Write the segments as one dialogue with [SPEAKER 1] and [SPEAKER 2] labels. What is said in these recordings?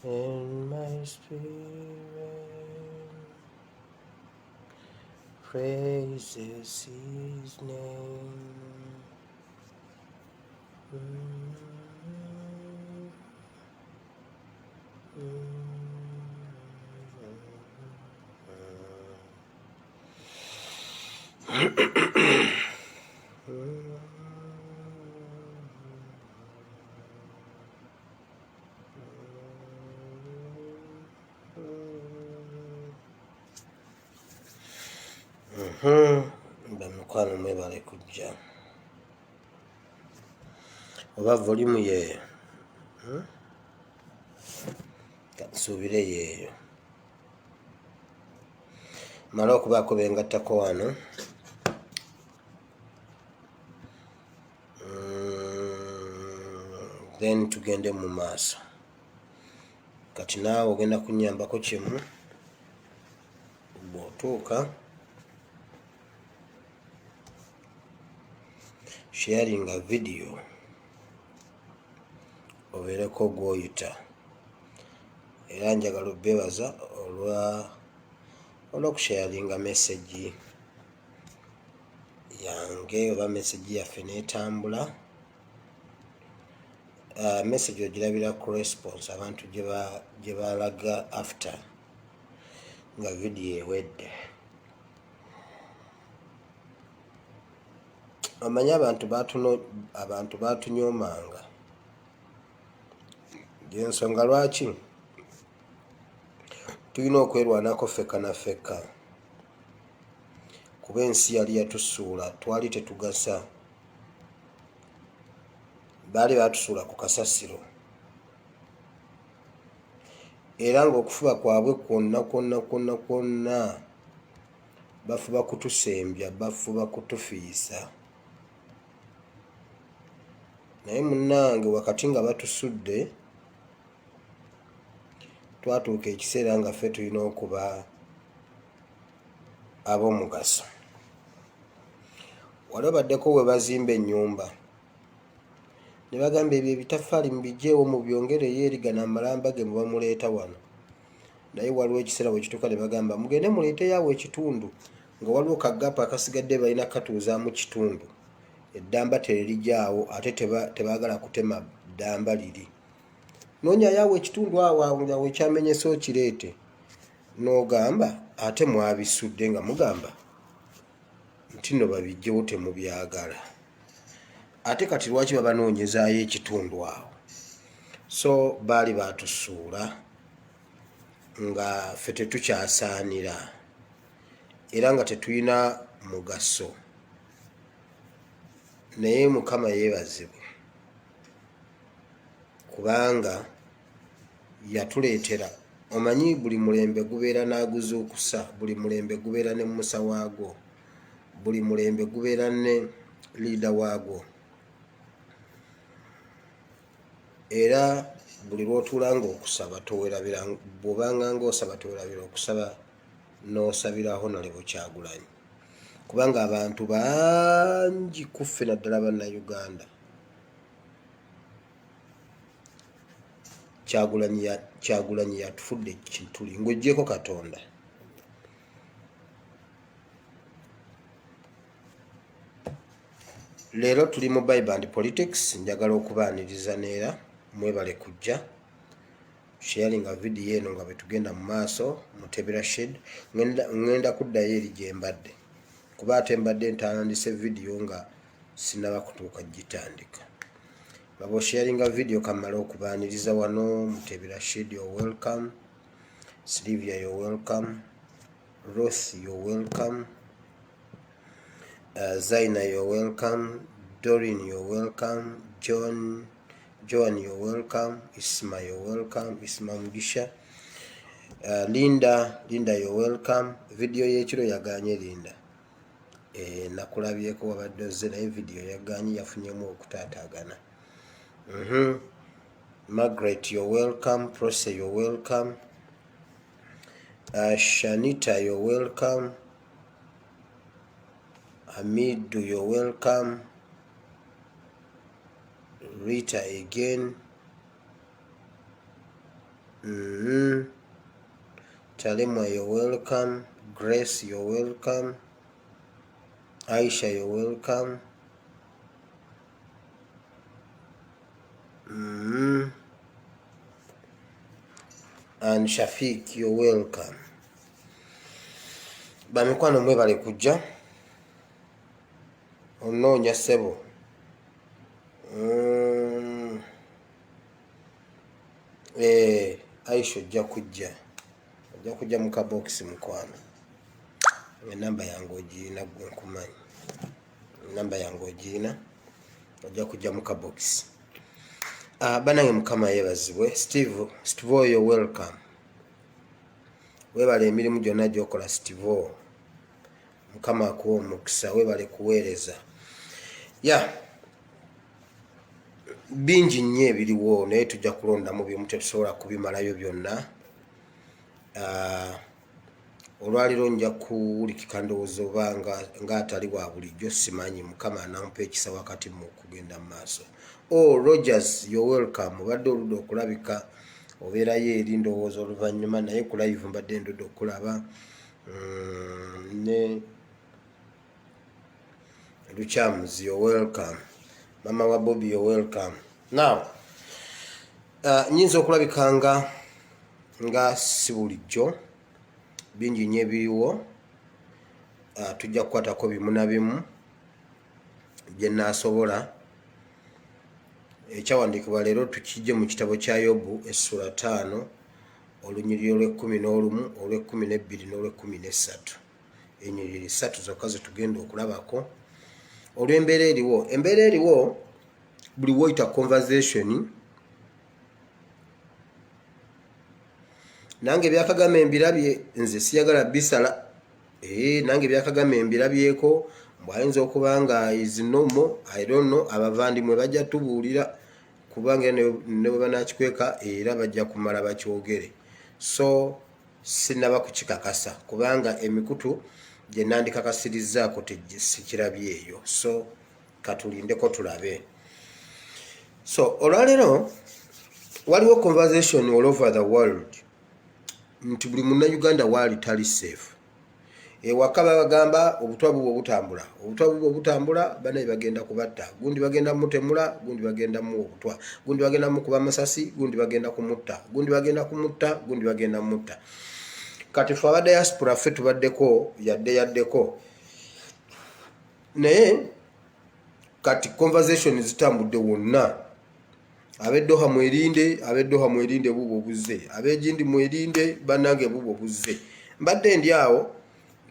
[SPEAKER 1] In my spirit praises his name. Bamukwano mwebale kujja oba volumu yeeyo nsuubire yeeyo mala okubaako bengattako wano then tugende mu maaso. Kati naawe ogenda kunyambako kimu bw'otuuka sharing a video obeereko gw'oyita, era njagala obbeebaza olw'okusharinga message yange oba message yaffe n'etambula. Message ogirabira ku response abantu gye balaga after nga video ewedde. Omanyi abantu batunyoomanga y'ensonga lwaki tulina okwerwanako ffekka na ffekka, kuba ensi yali yatusuula, twali tetugasa. Baali batusuula ku kasasiro era ng'okufuba kwabwe kwonna bafuba kutusembya, bafuba kutufiisa. Naye munnange wakati nga batusudde twatuuka ekiseera nga ffe tulina okuba ab'omugaso. Wali obaddeko we bazimba ennyumba ne bagamba ebyo ebitaffaali mubigyeewo mubyongereyo eri gano amalamba ge muba muleeta wano. Naye waliwo ekiseera bwe kituuka ne bagamba mugende muleeteyo ekitundu, nga waliwo kagapa akasigadde balina katuuzaamu kitundu. Eddamba terijaawo ate tebaagala kutema ddamba liri. Noonyayo ekitundu awo ekyamenyese okireete. N'ogamba ate mwabisudde nga mugamba nti nno babigyewo temubyagala. Ate kati lwaki babanoonyezaayo ekitundu awo? So baali batusuula nga ffe tetukyasaanira era nga tetulina mugaso. Naye Mukama yeebazibwe kubanga yatuleetera. Omanyi buli mulembe gubeera n'aguzuukusa, buli mulembe gubeera ne Musa waagwo, buli mulembe gubeera ne liida waagwo. Era buli lw'otuula ng'okusaba towerabira, bw'obanga ng'osaba towerabira okusaba n'osabira Honorable Kyagulanyi, kubanga abantu bangi ku ffe naddala bannayuganda Kyagulanyi yatufudde kituli ng'oggyeko Katonda. Leero tuli mu Bible and Politics. Njagala okubaaniriza neera mwebale kujja sharing a video eno nga bwe tugenda mu maaso mu Tebera Shed. Ngenda kuddayo eri gye mbadde kuba ate mbadde ntandise video nga sinaba kutuuka gitandika. Babo sharing a video kamala okubaaniriza wano mu Tebera Shed. You're welcome. Sylvia, you're welcome. Ruth, you're welcome. Zaina, you're welcome. Doreen, you're welcome. Joan, you're welcome. Isma, you're welcome. Isma Mugisha. Linda, you're welcome. Video y'ekiro yaganye Linda. Nakulabyeko wabadde ozze naye video yaganye yafunyemu okutaataagana. Margaret, you're welcome. Prose, you're welcome. Shanita, you're welcome. Hamidu, you're welcome. Rita again. Talimwa, you're welcome. Grace, you're welcome. Aisha, you're welcome. And Shafiq, you're welcome. Bamikwano mwebale kujja onoonya ssebo. Aisha ojja kujja mu kabokisi mukwano. Enamba yange ogiina gwe nkumanyi. Enamba yange ogiina ojja kujja mu kabokisi. Banange Mukama yeebazibwe. Steve, you're welcome. Weebale emirimu gyonna gy'okola Steve. Mukama akuwa omukisa, weebale kuweereza. Bingi nnyo ebiriwo naye tujja kulondamu bimu, tetusobola kubimalayo byonna. Olwaliro nja kuwulikika ndowooza oba ng'atali wa bulijjo, simanyi. Mukama anampa ekisa wakati mu kugenda mu maaso. Rogers, you're welcome. Obadde oludde okulabika, obeerayo eri ndowooza oluvannyuma, naye ku live mbadde ndudde okulaba. Ne Luchams, you're welcome. Mama wa Bobby, you're welcome. Now, nyinza okulabika nga si bulijjo, bingi nnyo ebiriwo. Tujja kukwatako bimu na bimu bye naasobola. Ekyawandiikibwa leero tukijje mu kitabo kya Yobu essula 5 olunyiriri olw'11, olw'12 n'olw'13. Ennyiriri 3 zokka ze tugenda okulabako olw'embeera eriwo. Embeera eriwo buli woyita conversation. Nange byakagamba mbirabye, nze siyagala bisala. Nange byakagamba mbirabyeko, mbwayinza okuba nga is normal, I don't know. Abavandimwe bajja tubuulira kubanga ne bwe banakikweka era bajja kumala bakyogere. So sinaba kukikakasa kubanga emikutu gye nandikakasirizzaako sikirabyeyo. So katulindeko tulabe. So olwaleero waliwo conversation all over the world nti buli munnayuganda waali tali safe. Ewaka bagamba obutwa bubwo obutambula banaye bagenda kubatta, gundi bagenda mutemula, gundi bagenda mu obutwa, gundi bagenda mu kuba masasi, gundi bagenda kumutta, gundi bagenda kumutta, gundi bagenda mutta. Kati ffe aba diaspora ffe tubaddeko yaddeko naye kati conversation zitambudde wonna. Ab'Eddoha mwerinde bubwo buzze, ab'Egindi mwerinde bannange bubwo buzze. Mbadde ndi awo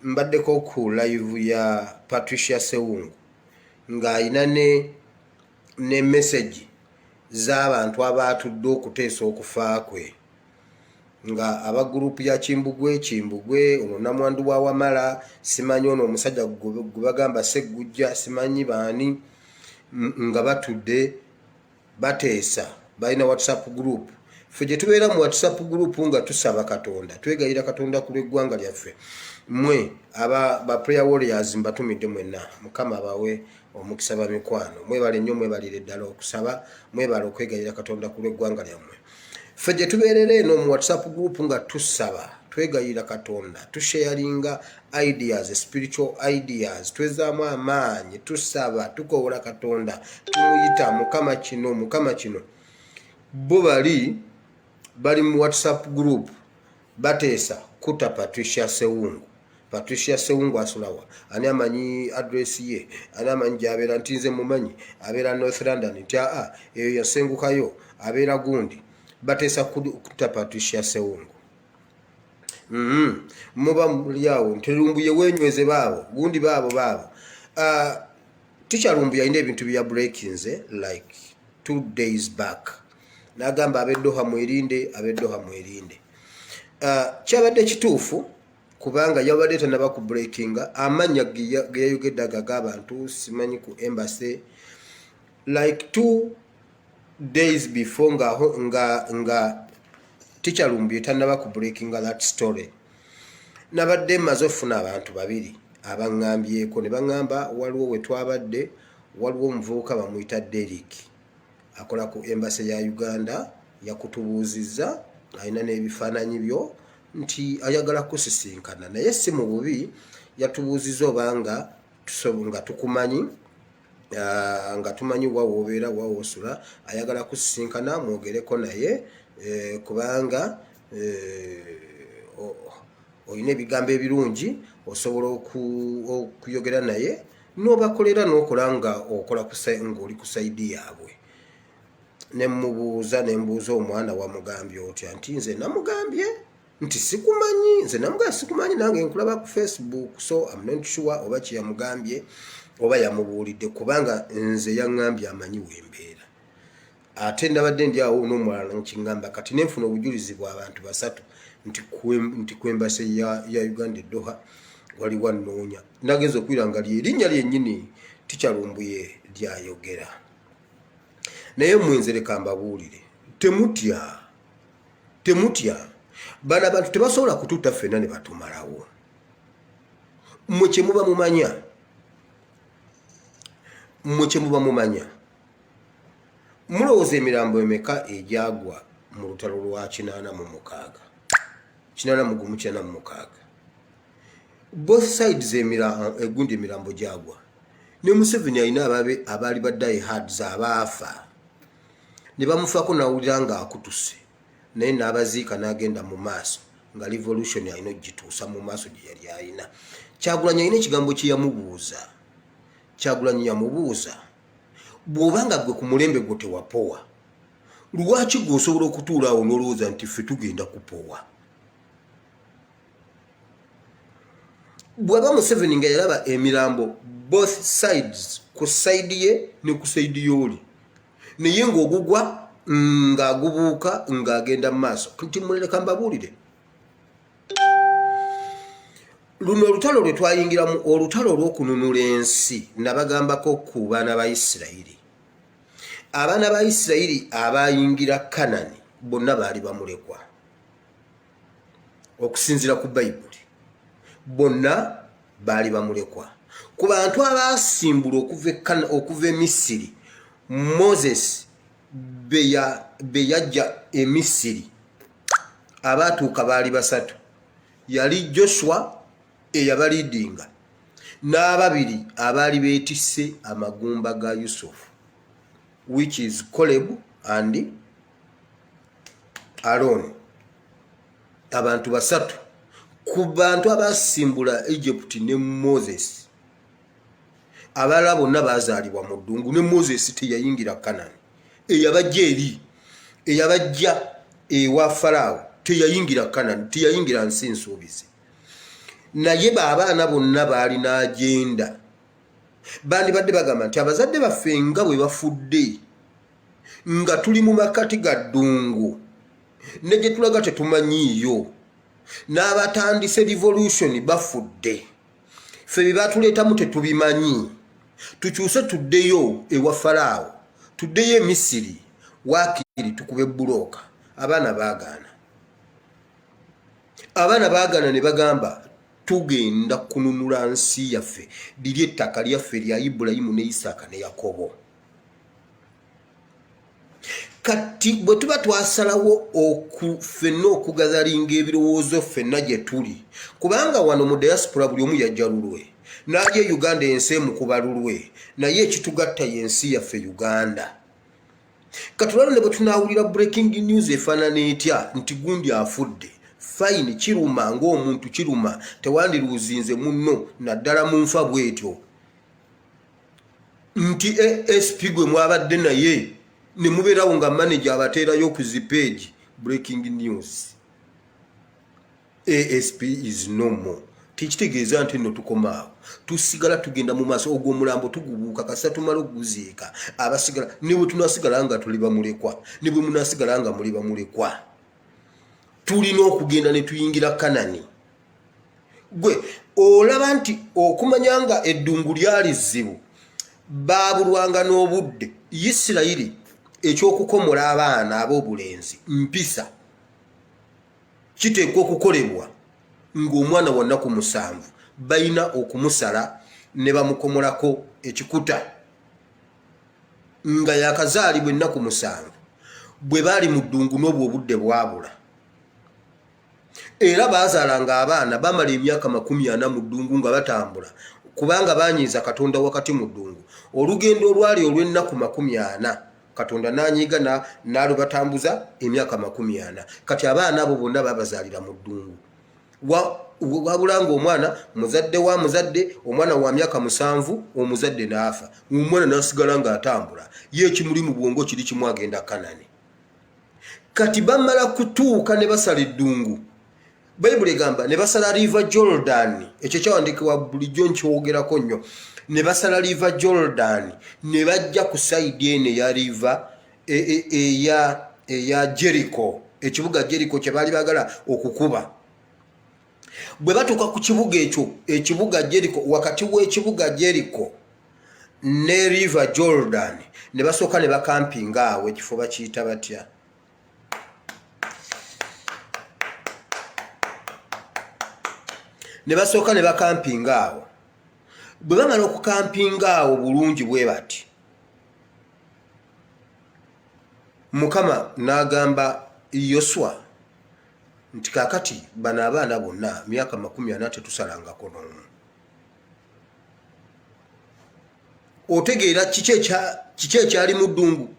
[SPEAKER 1] mbaddeko ku live ya Patricia Sewungu ng'ayina ne message z'abantu abaatudde okuteesa okufa kwe, nga aba gurupu ya Kimbugwe, ono Namwandu wa Wamala, simanyi ono omusajja gwe bagamba Seggujja, simanyi baani, nga batudde bateesa, balina WhatsApp group. Ffe gye tubeera mu WhatsApp group nga tusaba Katonda, twegayira Katonda ku lw'eggwanga lyaffe. Mwe ba prayer warriors mbatumidde mwenna, Mukama abawe omukisa bamikwano. Mwebale nnyo, mwebalire ddala okusaba, mwebale okwegayira Katonda ku lw'eggwanga lyammwe. Ffe gye tubeerera eno mu WhatsApp group nga tusaba, twegayira Katonda, tusharinga ideas, spiritual ideas, twezaamu amaanyi, tusaba, tukoola Katonda, tumuyita Mukama kino. Bo bali mu WhatsApp group bateesa kuta Patricia Sewungu asulawa. Ani amanyi address ye, ani amanyi gy'abeera, nti nze mumanyi abeera North London, nti eyo yasengukayo abeera gundi. Bateesa kuta Patricia Sewungu. Muba muli awo nterumbuye wenyweze baabo gundi baabo. Teacher Lumbu yalina ebintu bya breakinze like 2 days back. N'agamba ab'Eddoha mwerinde. Kyabadde kituufu kubanga yabadde tanaba ku breakinga. Amannya ge yayogedde ag'abantu simanyi ku embassy like 2 days before nga teacher Lumbi tanaba ku breaking that story nabadde maze ofuna abantu babiri abangambyeko ne bangamba waliwo we twabadde waliwo omuvubuka bamuyita Derek akola ku embassy ya Uganda yakutubuuzizza alina n'ebifaananyi byo nti ayagala kusisinkana naye si mu bubi yatubuuzizza obanga tusobonga tukumanyi nga tumanyi wawobeera wawosula ayagala kusisinkana mwogereko naye kubanga oyina ebigambo ebirungi osobola okuyogera naye n'obakolera n'okola nga okola ng'oli ku sayidi yaabwe nembuuza omwana wamugambye otya nti nze namugambye nti sikumanyi nze namugambye sikumanyi nange nkulaba ku Facebook so I'm not sure oba kye yamugambye oba yamubuulidde kubanga nze yaŋŋambye amanyi wembeera ate ndabadde ndi awo n'omulala nkingamba kati nenfuna obujulizi bw'abantu basatu nti kwembase ya Uganda Doha waliwo annoonya nageza okwira nga lyerinnya lyennyini Tikyalumbuye lyayogera naye mwenze leka mbabuulire temutya bano abantu tebasobola kutuuta ffenna ne batumalawo mmwe kye muba mumanya mulowooza emirambo emeka egyagwa mu lutalo lwa 86 both sides egundi emirambo gyagwa ne Museveni alina abaali baddaye hards abaafa ne bamufaako nawulira nga akutuse naye n'abaziika n'agenda mu maaso nga revolution alina ogituusa mu maaso gye yali alina Kyagulanyi alina ekigambo kye yamubuuza Kyagulanyi yamubuuza bw'obanga gwe ku mulembe gwo tewapowa lwaki gwe osobola okutuula awo n'olowooza nti ffe tugenda kupowa bw'aba Museveni nga yalaba emirambo both sides ku sayidi ye ne ku sayidi y'oli naye ng'ogugwa ng'agubuuka ng'agenda mu maaso nti muleka mbabuulire luno olutalo lwe twayingiramu olutalo olw'okununula ensi nabagambako ku baana ba Isirayiri abaana ba Isirayiri abayingira Kanani bonna baali bamulekwa okusinziira ku Bayibuli bonna baali bamulekwa ku bantu abasimbula okuva e Misiri Moses beyajja e Misiri abaatuuka baali basatu yali Joshua eyabaliidinga n'ababiri abaali beetisse amagumba ga Yusufu which is Caleb and Aaron abantu basatu ku bantu abasimbula Egypt ne Moses abalala bonna bazaalibwa mu ddungu ne Moses teyayingira Kanani eyabajja ewa Farao teyayingira Kanani teyayingira nsi nsuubizi naye baabaana bonna baali n'agenda bandibadde bagamba nti abazadde baffe nga bwe bafudde nga tuli mu makati ga ddungu ne gye tulaga tetumanyiiyo n'abatandise revolution bafudde ffe bye batuleetamu tetubimanyi tukyuse tuddeyo ewa Farao tuddeyo e Misiri waakiri tukube bbulooka abaana baagaana ne bagamba tugenda kununula nsi yaffe liri ettaka lyaffe lya Ibulayimu ne Isaaka ne Yakobo kati bwe tuba twasalawo ffenna okugazalinga ebirowoozo ffenna gye tuli kubanga wano mu diaspora buli omu yajja lulwe n'ajja e Uganda ensi emukuba lulwe naye ekitugatta y'ensi yaffe Uganda katulalo ne bwe tunaawulira breaking news efaanana etya nti gundi afudde fine kiruma ng'omuntu kiruma tewandiruuzinze munno naddala mu nfa bwetyo nti ASP gwe mwabadde naye ne mubeerawo nga manager abateerayo ku zipage breaking news ASP is no more tikitegeeza nti nno tukomaawo tusigala tugenda mu maaso ogwo omulambo tugubuuka kasita tumala okuguziika abasigala ne bwe tunaasigala nga tuli bamulekwa ne bwe munaasigala nga muli bamulekwa tulina okugenda ne tuyingira Kanani gwe olaba nti okumanya nga eddungu lyali zzibu baabulwanga n'obudde Isirayiri ekyokukomola abaana ab'obulenzi mpisa kiteekwa okukolebwa ng'omwana wa nnaku 7 balina okumusala ne bamukomolako ekikuta nga yakazaalibwa ennaku 7 bwe baali mu ddungu n'obwo obudde bwabula era baazaalanga abaana bamala emyaka 40 mu ddungu nga batambula kubanga banyiiza Katonda wakati mu ddungu olugendo olwali olw'ennaku 40 Katonda nanyiiga n'alubatambuza emyaka 40 kati abaana abo bonna babazaalira mu ddungu wabula ng'omwana muzadde wa muzadde omwana wa myaka 7 omuzadde n'afa omwana n'asigala ng'atambula ye ekimuli mu bwongo kiri kimu agenda Kanani kati bamala kutuuka ne basala eddungu Bayibuli egamba ne basala River Jordan ekyo kyawandiikibwa bulijjo nkyogerako nnyo ne basala River Jordan ne bajja ku sayidi eno eya river eya Jericho ekibuga Jericho kye baali baagala okukuba bwe batuuka ku kibuga ekyo ekibuga Jericho wakati w'ekibuga Jericho ne River Jordan ne basooka ne bakampinga awo ekifo bakiyita batya ne basooka ne bakampinga awo bwe bamala okukampinga awo bulungi bwe bati Mukama n'agamba Yoswa nti kaakati bano abaana bonna myaka 40 tetusalangako n'omu otegeera kiki ekyali mu ddungu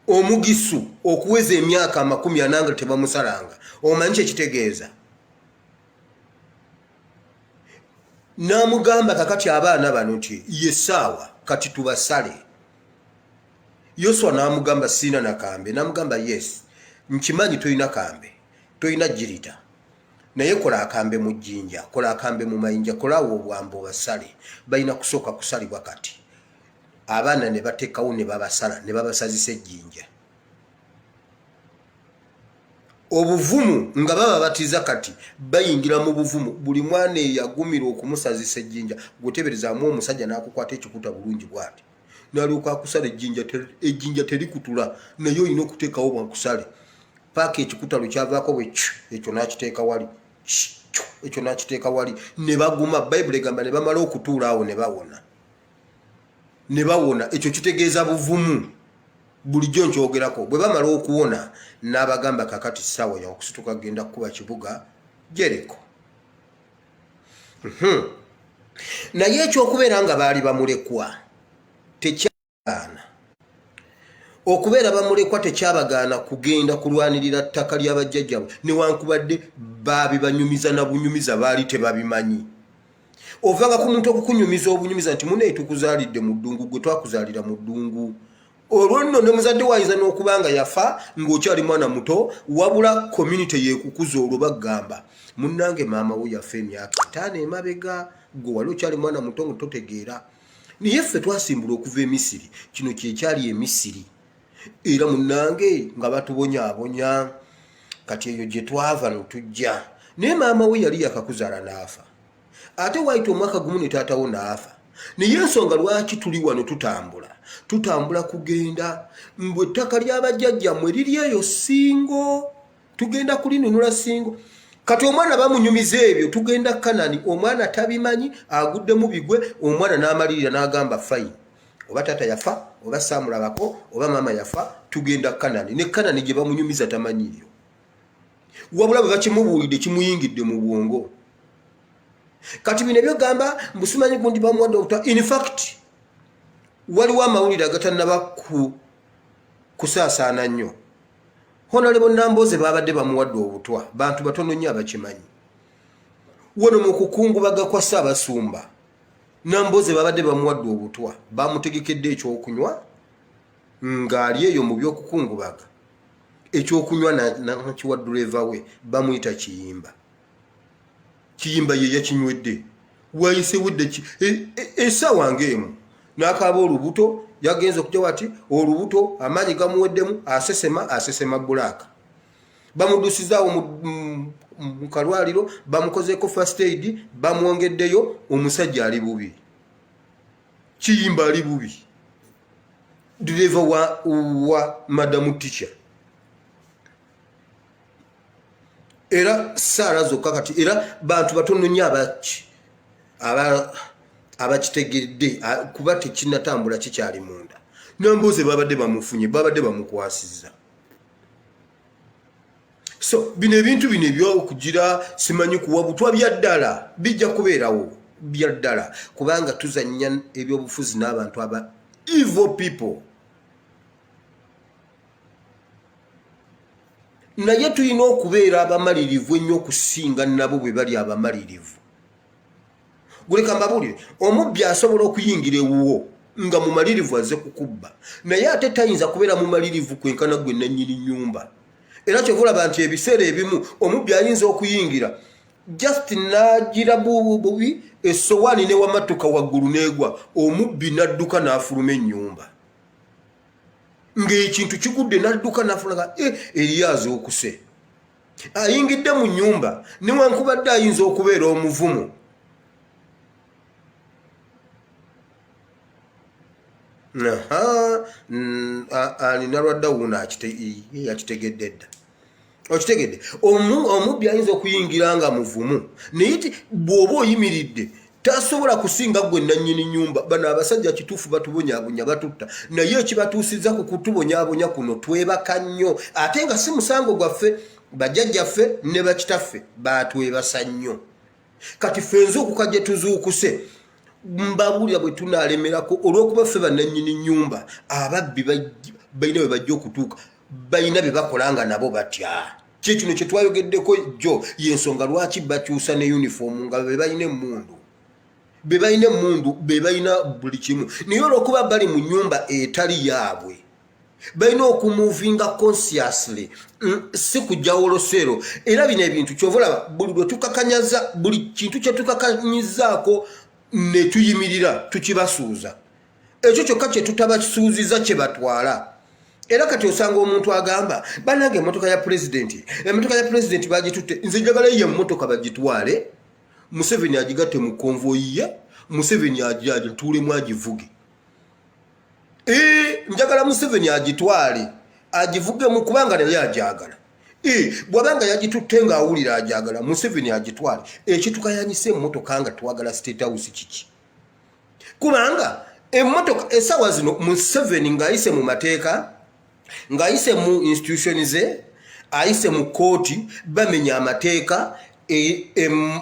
[SPEAKER 1] omugisu okuweza emyaka 40 nga tebamusalanga omanyi kyekitegeeza n'amugamba kakati abaana bano nti yesaawa kati tubasale Yoswa n'amugamba sina nakambe n'amugamba yes nkimanyi toyina kambe toyina jirita naye kola akambe mu jjinja kola akambe mu mayinja kolawo obwambo basale balina kusooka kusalibwa kati abaana ne bateekawo ne babasala ne babasazisa ejjinja obuvumu nga bababatiza kati bayingira mu buvumu buli mwana eyagumira okumusazisa ejjinja gweteberezaamu omusajja n'akukwata ekikuta bulungi bwati n'alyoka akusala ejjinja terikutula naye olina okuteekawo bwakusale paaka ekikuta lwekyavaako bwe ekyo n'akiteeka wali ekyo n'akiteeka wali ne baguma Bayibuli egamba ne bamala okutuula awo ne bawona ekyo kitegeeza buvumu bulijjo nkyogerako bwe bamala okuwona n'abagamba kakati ssaawa yakusituka genda kukuba kibuga Jericho naye ekyokubeera nga baali bamulekwa tekyabagaana okubeera bamulekwa tekyabagaana kugenda kulwanirira ttaka ly'abajjajjabwe newankubadde baabibanyumiza na bunyumiza baali tebabimanyi ovanga ku muntu okukunyumiza obunyumiza nti muneyi tukuzaalidde mu ddungu gwe twakuzaalira mu ddungu olwo nno ne muzadde wayinza n'okuba nga yafa ng'okyali mwana muto wabula community yeekukuza olwo bagamba munnange maama we yafa emyaka 5 emabega gwe wali okyali mwana muto nga totegeera naye ffe twasimbula okuva emisiri kino kyekyali emisiri era munnange nga batubonyaabonya kati eyo gye twava notujja naye maama we yali yakakuzaala n'afa ate waayita omwaka gumu ne taatawo n'afa naye ensonga lwaki tuli wano tutambula kugenda mbwe ettaka ly'abajjajjammwe liri eyo Singo tugenda kulinunula Singo kati omwana bamunyumiza ebyo tugenda Kanani omwana tabimanyi agudde mu bigwe omwana n'amalirira n'agamba fine oba taata yafa oba saamulabako oba maama yafa tugenda Kanani ne Kanani gye bamunyumiza tamanyiyo wabula bwe bakimubuulidde kimuyingidde mu bwongo kati bino byogamba mbusimanyi gundi bamuwadde obutwa in fact waliwo amawulire agatannaba kusaasaana nnyo Honorable Nambooze babadde bamuwadde obutwa bantu batono nnyo abakimanyi wano mu kukungubaga kwa Ssaabasumba Nambooze babadde bamuwadde obutwa bamutegekedde ekyokunywa ng'ali eyo mu by'okukungubaga ekyokunywa nakiwa duleva we bamuyita kiyimba ye yakinywedde wayise wudde essaawa ng'emu n'akaaba olubuto yagenze okujja wati olubuto amaanyi gamuweddemu asesema bbulaaka bamudusizaawo mu kalwaliro bamukozeeko first aid bamwongeddeyo omusajja ali bubi kiyimba ali bubi driver wa Madam Teacher era Sara zokka kati era bantu batono nnyo abakitegedde kuba tekinnatambula kikyali munda nambuuze babadde bamufunye babadde bamukwasizza. So bino ebintu bino ebyokugira simanyi kuwa butwa byaddala bijja kubeerawo byaddala kubanga tuzannya ebyobufuzi n'abantu aba evil people. Naye tulina okubeera abamalirivu ennyo okusinga nabo bwe bali abamalirivu. Guleka mbabulire omubbi asobola okuyingira ewuwo nga mumalirivu aze kukubba naye ate tayinza kubeera mumalirivu kwenkana gwe nannyini nnyumba. Era kyovulaba nti ebiseera ebimu omubbi ayinza okuyingira just n'agira bubi essowaani ne wamatuka waggulu n'egwa omubbi n'adduka n'afuluma ennyumba ng'ekintu kigudde n'adduka n'afulaga eryaza okuse ayingidde mu nnyumba newankubadde ayinza okubeera omuvumu. Alina lwadda wuno yakitegedde dda okitegedde omubbi ayinza okuyingira nga muvumu naye ti bw'oba oyimiridde tasobola kusinga gwe nannyini nnyumba. Bano abasajja kituufu batubonyaabonya batutta naye ekibatuusizza ku kutubonyaabonya kuno twebaka nnyo ate nga si musango gwaffe bajjajjaffe ne bakitaffe batwebasa nnyo. Kati ffe enzuukuka gye tuzuukuse mbabulira bwe tunaalemerako olw'okuba ffe bannannyini nnyumba ababbi balina bwe bajja okutuuka balina bye bakola nga nabo batya. Kino kye twayogeddeko jjo y'ensonga lwaki bakyusa ne uniform nga be balina emmundu be balina buli kimu naye olw'okuba bali mu nnyumba etali yaabwe balina okumuvinga consciously si kujjawo olosero. Era bino ebintu kyovulaba buli lwe tukakanyaza buli kintu kye tukakanyizaako ne tuyimirira tukibasuuza ekyo kyokka kye tutabakisuuziza kye batwala. Era kati osanga omuntu agamba bannange emmotoka ya pulezidenti bagitutte nze njagala ye emmotoka bagitwale Museveni agigatte mu konvoyi ye Museveni agituulemu agivuge. Njagala Museveni agitwale agivugemu kubanga naye agyagala. Bw'abanga yagitutte ng'awulira agyagala Museveni agitwale ekitukayanyisa emmotoka nga twagala State House kiki kubanga emmotoka essaawa zino Museveni ng'ayise mu mateeka ng'ayise mu institution ze ayise mu kooti bamenya amateeka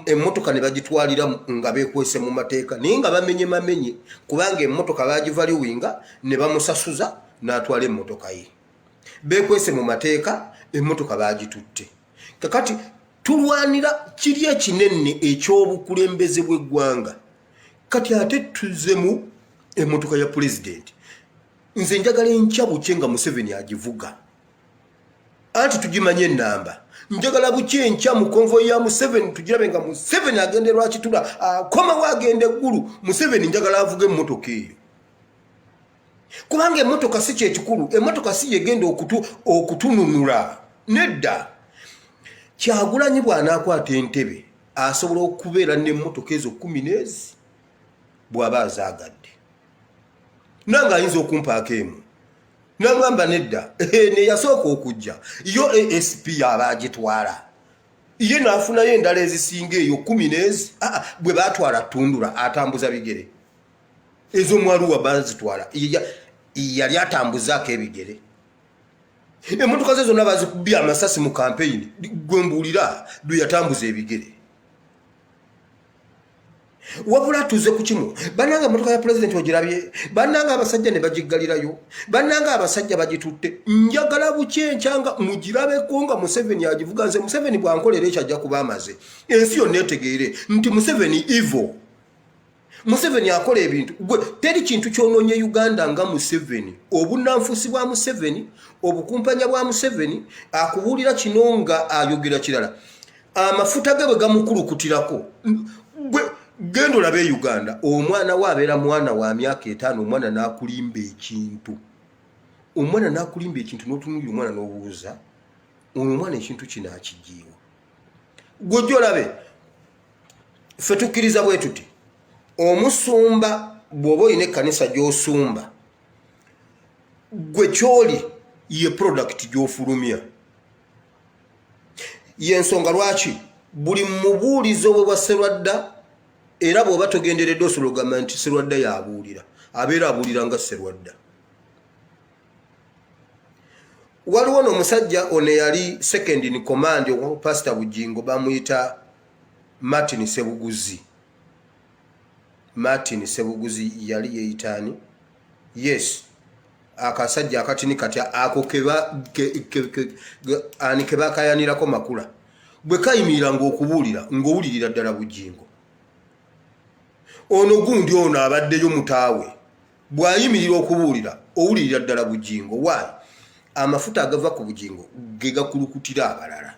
[SPEAKER 1] emmotoka ne bagitwalira nga beekwese mu mateeka naye nga bamenye kubanga emmotoka bagivaluwinga ne bamusasuza n'atwala emmotoka ye beekwese mu mateeka emmotoka bagitutte. Kakati tulwanira kiri ekinene eky'obukulembeze bw'eggwanga kati ate tuzemu emmotoka ya pulezidenti. Nze njagala enkya bukye nga Museveni agivuga anti tugimanye ennamba. Njagala bukye enkya mu konvoyi ya Museveni tugirabe nga Museveni agende lwakitula akomawo agende eggulu Museveni njagala avuga emmotoka eyo kubanga emmotoka si kyekikulu emmotoka si yegenda okutununula nedda. Kyagulanyi bw'anaakwata entebe asobola okubeera n'emmotoka ezo 10 bw'aba azaagadde nanga ayinza okumpaako emu nangamba nedda neyasooka okujja yo ASP abaagitwala ye n'afunayo endala ezisinga eyo 10 bwe baatwala Tundura atambuza bigere ezo mwaluwa bazitwala yali atambuzaako ebigere. Emmotoka ze zonna bazikubye amasasi mu kampeyini gwe mbuulira lwe yatambuza ebigere. Wabula tuze ku kimu bannanga emmotoka ya pulezidenti ogirabye bannanga abasajja ne bagiggalirayo bannanga abasajja bagitutte njagala bukye enkyanga mugirabeko nga Museveni agivuga nze Museveni bwankolera ekyo ajja kuba amaze ensi yonna etegeere nti Museveni evil. Museveni akola ebintu gwe teri kintu kyonoonye Uganda nga Museveni obunnanfuusi bwa Museveni obukumpanya bwa Museveni akubuulira kino nga ayogera kirala amafuta ge bwe gamukulukutirako gwe genda olabe Uganda omwana we abeera mwana wa myaka 5 omwana n'akulimba ekintu n'otunuulira omwana n'obuuza omwana ekintu kino akijiiwa gwe olabe ffe tukkiriza bwe tuti omusumba bw'oba olina ekkanisa gy'osumba gwe kyoli ye product gy'ofulumya. Yensonga lwaki buli mubuulizo bwe bwa Sserwadda era bw'oba togenderedde osologamba nti Sserwadda y'abuulira abeera abuulira nga Sserwadda. Waliwo n'omusajja ono yali second in command wa Pastor Bugingo bamuyita Martin Sebuguzi. Martin Sebuguzi yali yeeyitaani? Yes. Akasajja akatini kati ako ani kebakayanirako makula. Bwe kayimirira ng'okubuulira ng'owulirira ddala Bugingo. Ono gundi ono abaddeyo mutaawe. Bw'ayimirira okubuulira owulirira ddala Bugingo. Why? Amafuta agava ku Bugingo ge gakulukutira abalala.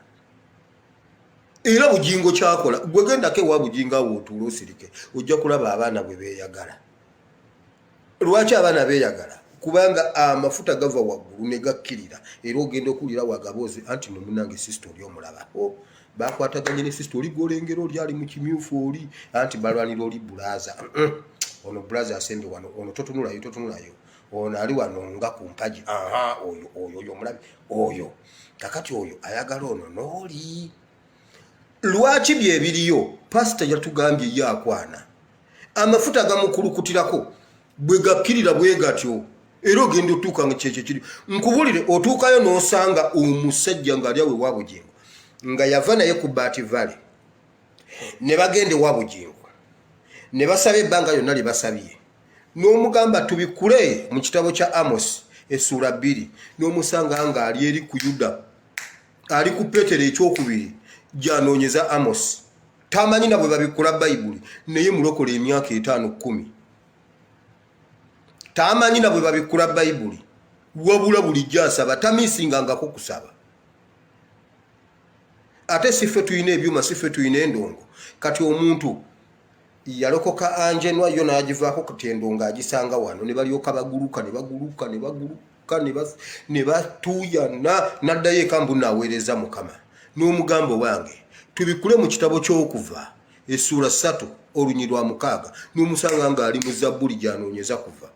[SPEAKER 1] Era Bugingo kyakola gwe gendako ewa Bugingo awo otuula osirike ojja kulaba abaana bwe beeyagala. Lwaki abaana beeyagala? Kubanga amafuta gava waggulu ne gakkirira era ogenda okuwulira wagaboozi anti nomunange sister oli omulaba. Bakwataganye ne sister oli gw'olengera oli ali mu kimyufu oli anti balwanira oli bulaza. Ono bulaza asembe wano ono totunulayo. Ono ali wano nga ku mpagi. Oyo omulabi oyo. Kakati oyo ayagala ono n'oli. Lwaki byebiriyo? Pastor yatugambye ye akwana. Amafuta gamukulukutirako bwe gakkirira bwe gatyo. Era ogenda otuuka nga kyekyo kiri. Nkubulire otuukayo n'osanga omusajja ng'ali awe wa Bugingo nga yava naye ku Baati Valley ne bagende wa Bugingo ne basaba ebbanga lyonna lye basabye n'omugamba tubikule mu kitabo kya Amos essula 2 n'omusanga ng'ali eri ku Yuda ali ku Petero ekyokubiri gy'anoonyeza Amos tamanyi na bwe babikula Bayibuli naye mulokole emyaka 5-10 tamanyi na bwe babikula Bayibuli wabula bulijjo asaba tamisingangako kusaba. Ate sife tuyina ebyuma sife tuyina endongo kati omuntu yalokoka anjenwa yo n'agivaako kati endongo agisanga wano ne balyoka baguluka ne batuuyana n'addayo eka mbu naaweereza Mukama n'omugambo wange tubikule mu kitabo ky'Okuva essula 3 olunyi lwa 6 n'omusanga ng'ali mu Zabbuli gy'anoonyeza kuva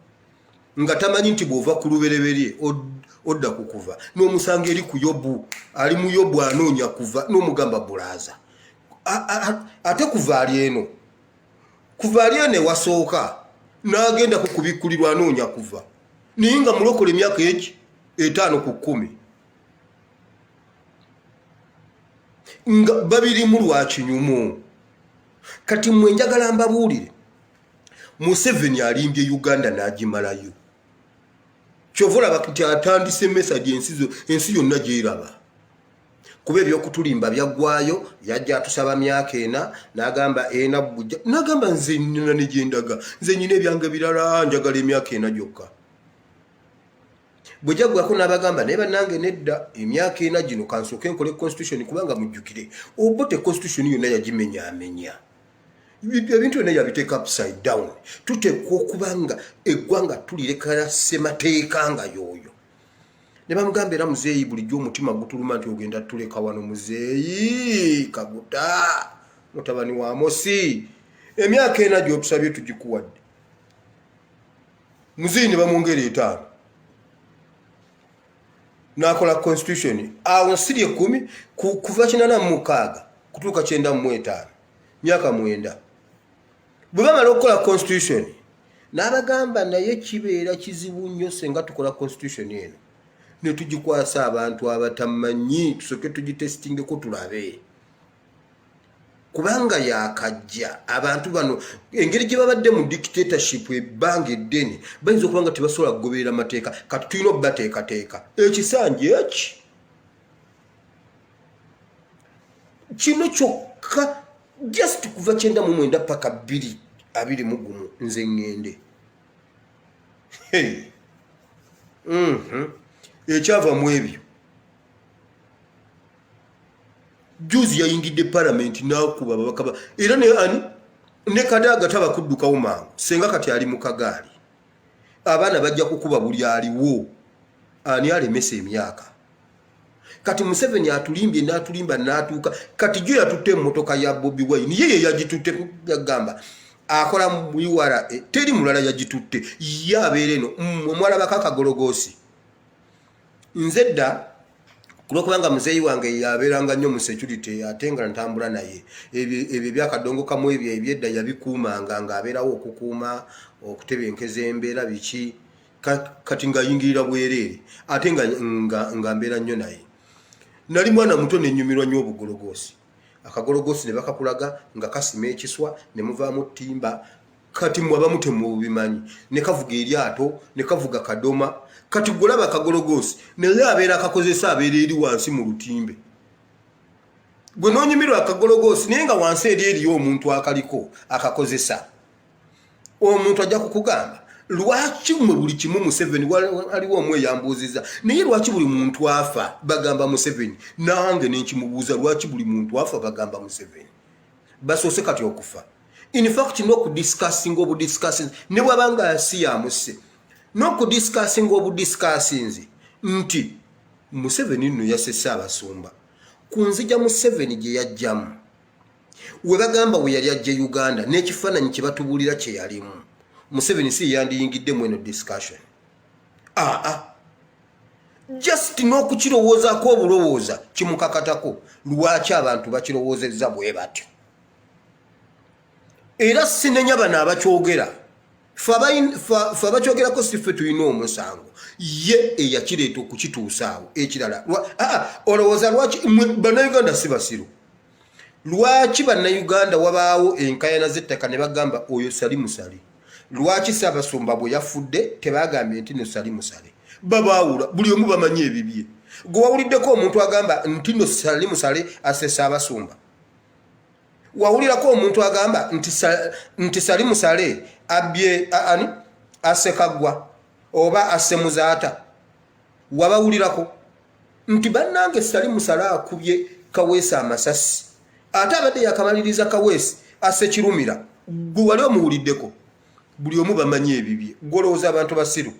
[SPEAKER 1] nga tamanyi nti bw'ova ku lubereberye odda ku Kuva n'omusanga eri ku Yobu ali mu Yobu anoonya kuva n'omugamba bulaza. Ate Kuva ali eno wasooka n'agenda ku kubikkulirwa anoonya kuva naye nga mulokole emyaka 5 ku 10 nga babirimu lwa kinyumu. Kati mmwe njagala mbabuulire Museveni alimbye Uganda n'agimalayo. Kyovula bakiti atandise message ensi yonna gy'eraba. Kuba ebyokutulimba byaggwayo yajja atusaba myaka 4 n'agamba ena bujja n'agamba nze nina ne gyendaga nze nyina ebyange birala njagala emyaka 4 gyokka. Bwe jaggwako n'abagamba naye bannange nedda emyaka 4 gino kansooke nkole constitution kubanga mujjukire obote constitution yonna yagimenyaamenya. Ebintu byonna yabiteeka upside down. Tuteekwa okubanga eggwanga tulireka ssemateeka nga y'oyo. Ne bamugamba era muzeeyi bulijjo omutima gutuluma nti ogenda tuleka wano muzeeyi Kaguta mutabani wa Amosi emyaka 4 gy'otusabye tugikuwadde. Muzeeyi ne bamwongera 5 n'akola constitution awo nsiri 10 kuva 86 kutuuka 95 myaka 9. Bwe bamala okukola constitution n'abagamba naye kibeera kizibu nnyo senga tukola constitution eno ne tugikwasa abantu abatamanyi tusooke tugitestingeko tulabe kubanga yakajja abantu bano engeri gye babadde mu dictatorship ebbanga eddene bayinza okuba nga tebasobola kugoberera amateeka kati tulina okubateekateeka ekisanje eki kino kyokka just kuva 99 paka 2021 nze ngende ekyava mu ebyo juzi yayingidde parliament n'akuba ababaka era ne Kadaga tabakuddukawo mangu senga kati ali mu kagaali abaana bajja kukuba buli aliwo ani alemesa emyaka. Kati Museveni atulimbye n'atulimba n'atuuka kati jo yatutte emmotoka ya Bobi Wine yeye yagitutte yagamba akola mu URA teri mulala yagitutte yabeera eno omwala bakaka Gologosi nzedda kulokubanga muzeyi wange yabeeranga nnyo mu security ate nga ntambula naye ebyo byakadongo kamu ebyo ebyedda yabikuumanga ng'abeerawo okukuuma okutebenkeza embeera biki kati ng'ayingirira bwereere ate nga mbeera nnyo naye. Nali mwana muto nenyumirwa nnyo obugologoosi. Akagologoosi ne bakakulaga nga kasima ekiswa ne muvaamu ttimba. Kati mwaba mutemu bimanyi ne kavuga eryato ne kavuga kadoma. Kati golaba akagologoosi naye abeera akakozesa abeera eri wansi mu lutimbe. Gwe noonyumirwa akagologoosi naye nga wansi eri eriyo omuntu akaliko akakozesa. Omuntu ajja kukugamba lwaki mwe buli kimu Museveni waliwo omwe yambuuziza naye lwaki buli muntu afa bagamba Museveni, nange nenkimubuuza lwaki buli muntu afa bagamba Museveni. Basoose kati okufa. In fact n'okudiscussing obudiscussing ne bwabanga si yamuse n'okudiscussing obudiscussing nti Museveni nno yasese abasumba ku nzija Museveni gye yajjamu we bagamba we yali ajja Uganda n'ekifaananyi kye batubuulira kye yalimu. Museveni si yandiyingidde mu eno discussion. Just n'okukirowoozaako obulowooza kimukakatako lwaki abantu bakirowoozezza bwe batyo. Era sinenya bano abakyogera fe abakyogerako si ffe tulina omusango ye eyakireeta okukituusaawo ekirala. Olowooza lwaki bannayuganda si basiru? Lwaki bannayuganda wabaawo enkayana z'ettaka ne bagamba oyo sali musale? Lwaki Ssaabasumba bwe yafudde tebagambye nti no sali musale? Babaawula buli omu bamanyi ebibye. Gwe wawuliddeko omuntu agamba nti no sali musale asse Ssaabasumba? Wawulirako omuntu agamba nti sali musale abbye asse Kaggwa oba asse Muzaata? Wabawulirako? Nti bannange sali musale akubye Kaweesi amasasi ate abadde yakamaliriza Kaweesi asse Kirumira. Gwe wali omuwuliddeko? Buli omu bamanyi ebibye. Golowooza abantu basiru?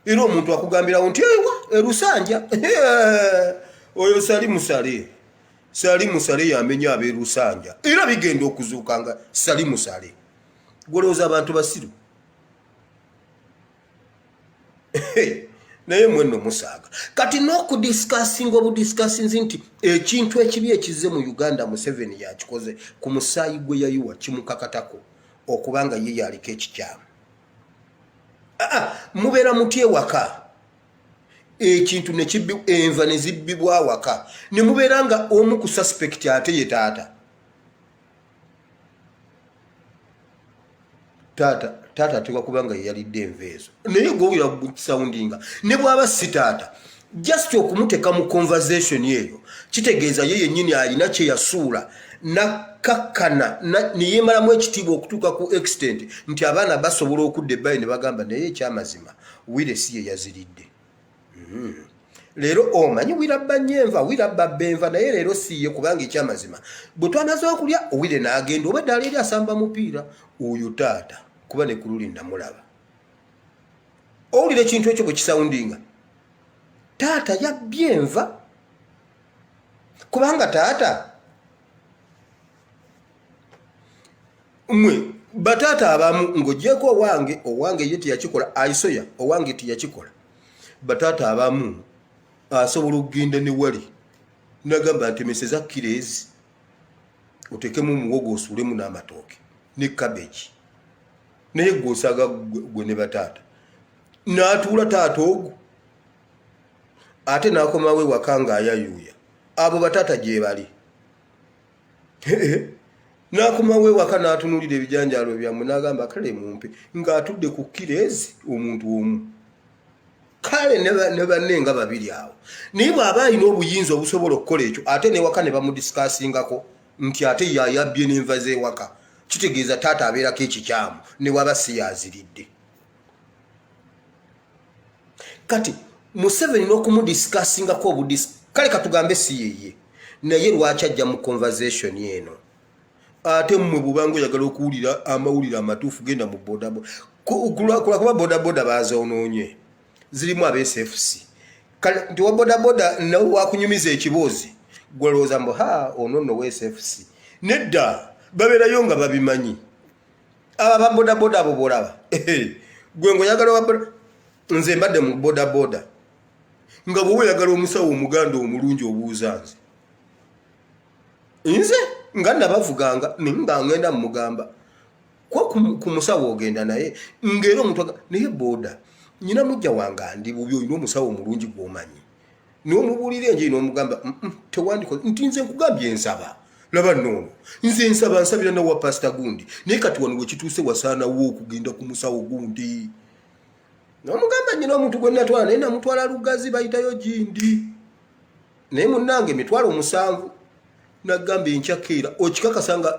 [SPEAKER 1] Era omuntu akugambirawo nti ewa Lusanja oyo sali musale. Sali musale yamenya ab'e Lusanja era bigenda okuzuuka nga sali musale. Golowooza abantu basiru? Naye mwenno musaaga. Kati n'okudiscussing obudiscussinzi nti ekintu ekibi ekizze mu Uganda Museveni yakikoze ku musaayi gwe yayiwa kimukakatako okubanga ye yaliko ekikyamu. Mubeera muti ewaka ekintu ne kibbi enva ne zibbibwa waka ne mubeera nga omu ku suspect ate ye taata. Taata tewa kubanga ye yalidde enva ezo naye gwowira soundinga ne bw'aba si taata just okumuteeka mu conversation eyo kitegeeza ye yennyini alina kye yasuula nakakkana neyemalamu ekitiibwa okutuuka ku extent nti abaana basobola okudda ebbayi ne bagamba naye ekyamazima Wire si ye yaziridde. Leero omanyi wirabba nyenva wirabba benva naye leero si ye kubanga ekyamazima bwe twamaze okulya Wire n'agenda oba eddala eri asamba mupiira oyo taata kuba ne kululi namulaba. Owulira ekintu ekyo bwe kisoundinga taata yabbye enva kubanga taata mwe bataata abamu ng'ogyeko owange ye teyakikola aisoya owange teyakikola. Bataata abamu asobola okugenda ne wali nagamba ntemeseza kirezi otekemu muwogo osuulemu n'amatooke ne cabbage naye gw'osaaga gwe ne bataata n'atuula taata ogwo ate n'akomawo ewaka ng'ayayuuya. Abo bataata gye bali. N'akomawo ewaka n'atunuulira ebijanjaalo byammwe n'agamba kale mumpe ng'atudde ku kirezi omuntu omu. Kale ne banne nga babiri awo naye bw'aba alina obuyinza obusobola okukola ekyo ate n'ewaka ne bamudiscussingako nti ate yayabbye n'enva z'ewaka kitegeeza taata abeerako ekikyamu ne waba si yaziridde. Kati Museveni n'okumudiscussingako kale katugambe si yeye naye lwaki ajja mu conversation eno ate mmwe bubanga oyagala okuwulira amawulire amatuufu genda mu bodaboda kuba bodaboda bazoonoonye zirimu aba SFC nti wa bodaboda nawe wakunyumiza ekiboozi gwelowooza mbu ono nno wa SFC nedda babeerayo nga babimanyi aba babodaboda abo bolaba gwe ng'oyagala nze mbadde mu boda nga bwe yagala omusawo omuganda omulungi obuuzanze nze nga nabavuganga nga ngenda mugamba kwa ku musawo ogenda naye ngero omuntu naye boda nyina mujja wanga ndi bubi oyina omusawo omulungi gw'omanyi n'omubulira enje n'omugamba tewandiko nti nze nkugambye ensaba laba nnono nze nsabira na wa pastor gundi naye kati wano wekituuse wasaanawo okugenda ku musawo gundi n'omugamba nyina omuntu gwe natwala naye namutwala lugazi bayitayo gindi naye munnange emitwalo 7 nagamba enkyakeera okikakasanga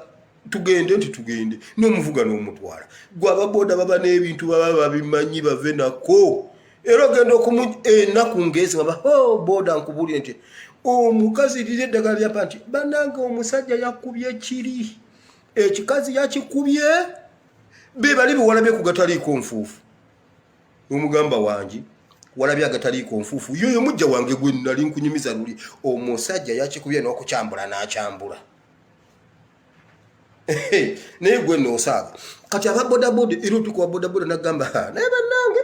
[SPEAKER 1] tugende nti tugende n'omuvuga n'omutwala gwe ababoda baba n'ebintu baba babimanyi bave nako era ogenda enaku ngezi nga boda nkubulire nti omukazi lire eddagala lyapa nti banange omusajja yakubye kiri ekikazi yakikubye be bali bewalabye ku gataliiko nfuufu omugamba wangi walabye agataliiko nfuufu yoyo mujja wange gwe nali nkunyumiza luli omusajja yakikubye n'okukyambula n'akyambula naye gwe noosaaga kati ababodaboda era otukuwa bodaboda nagamba naye bannange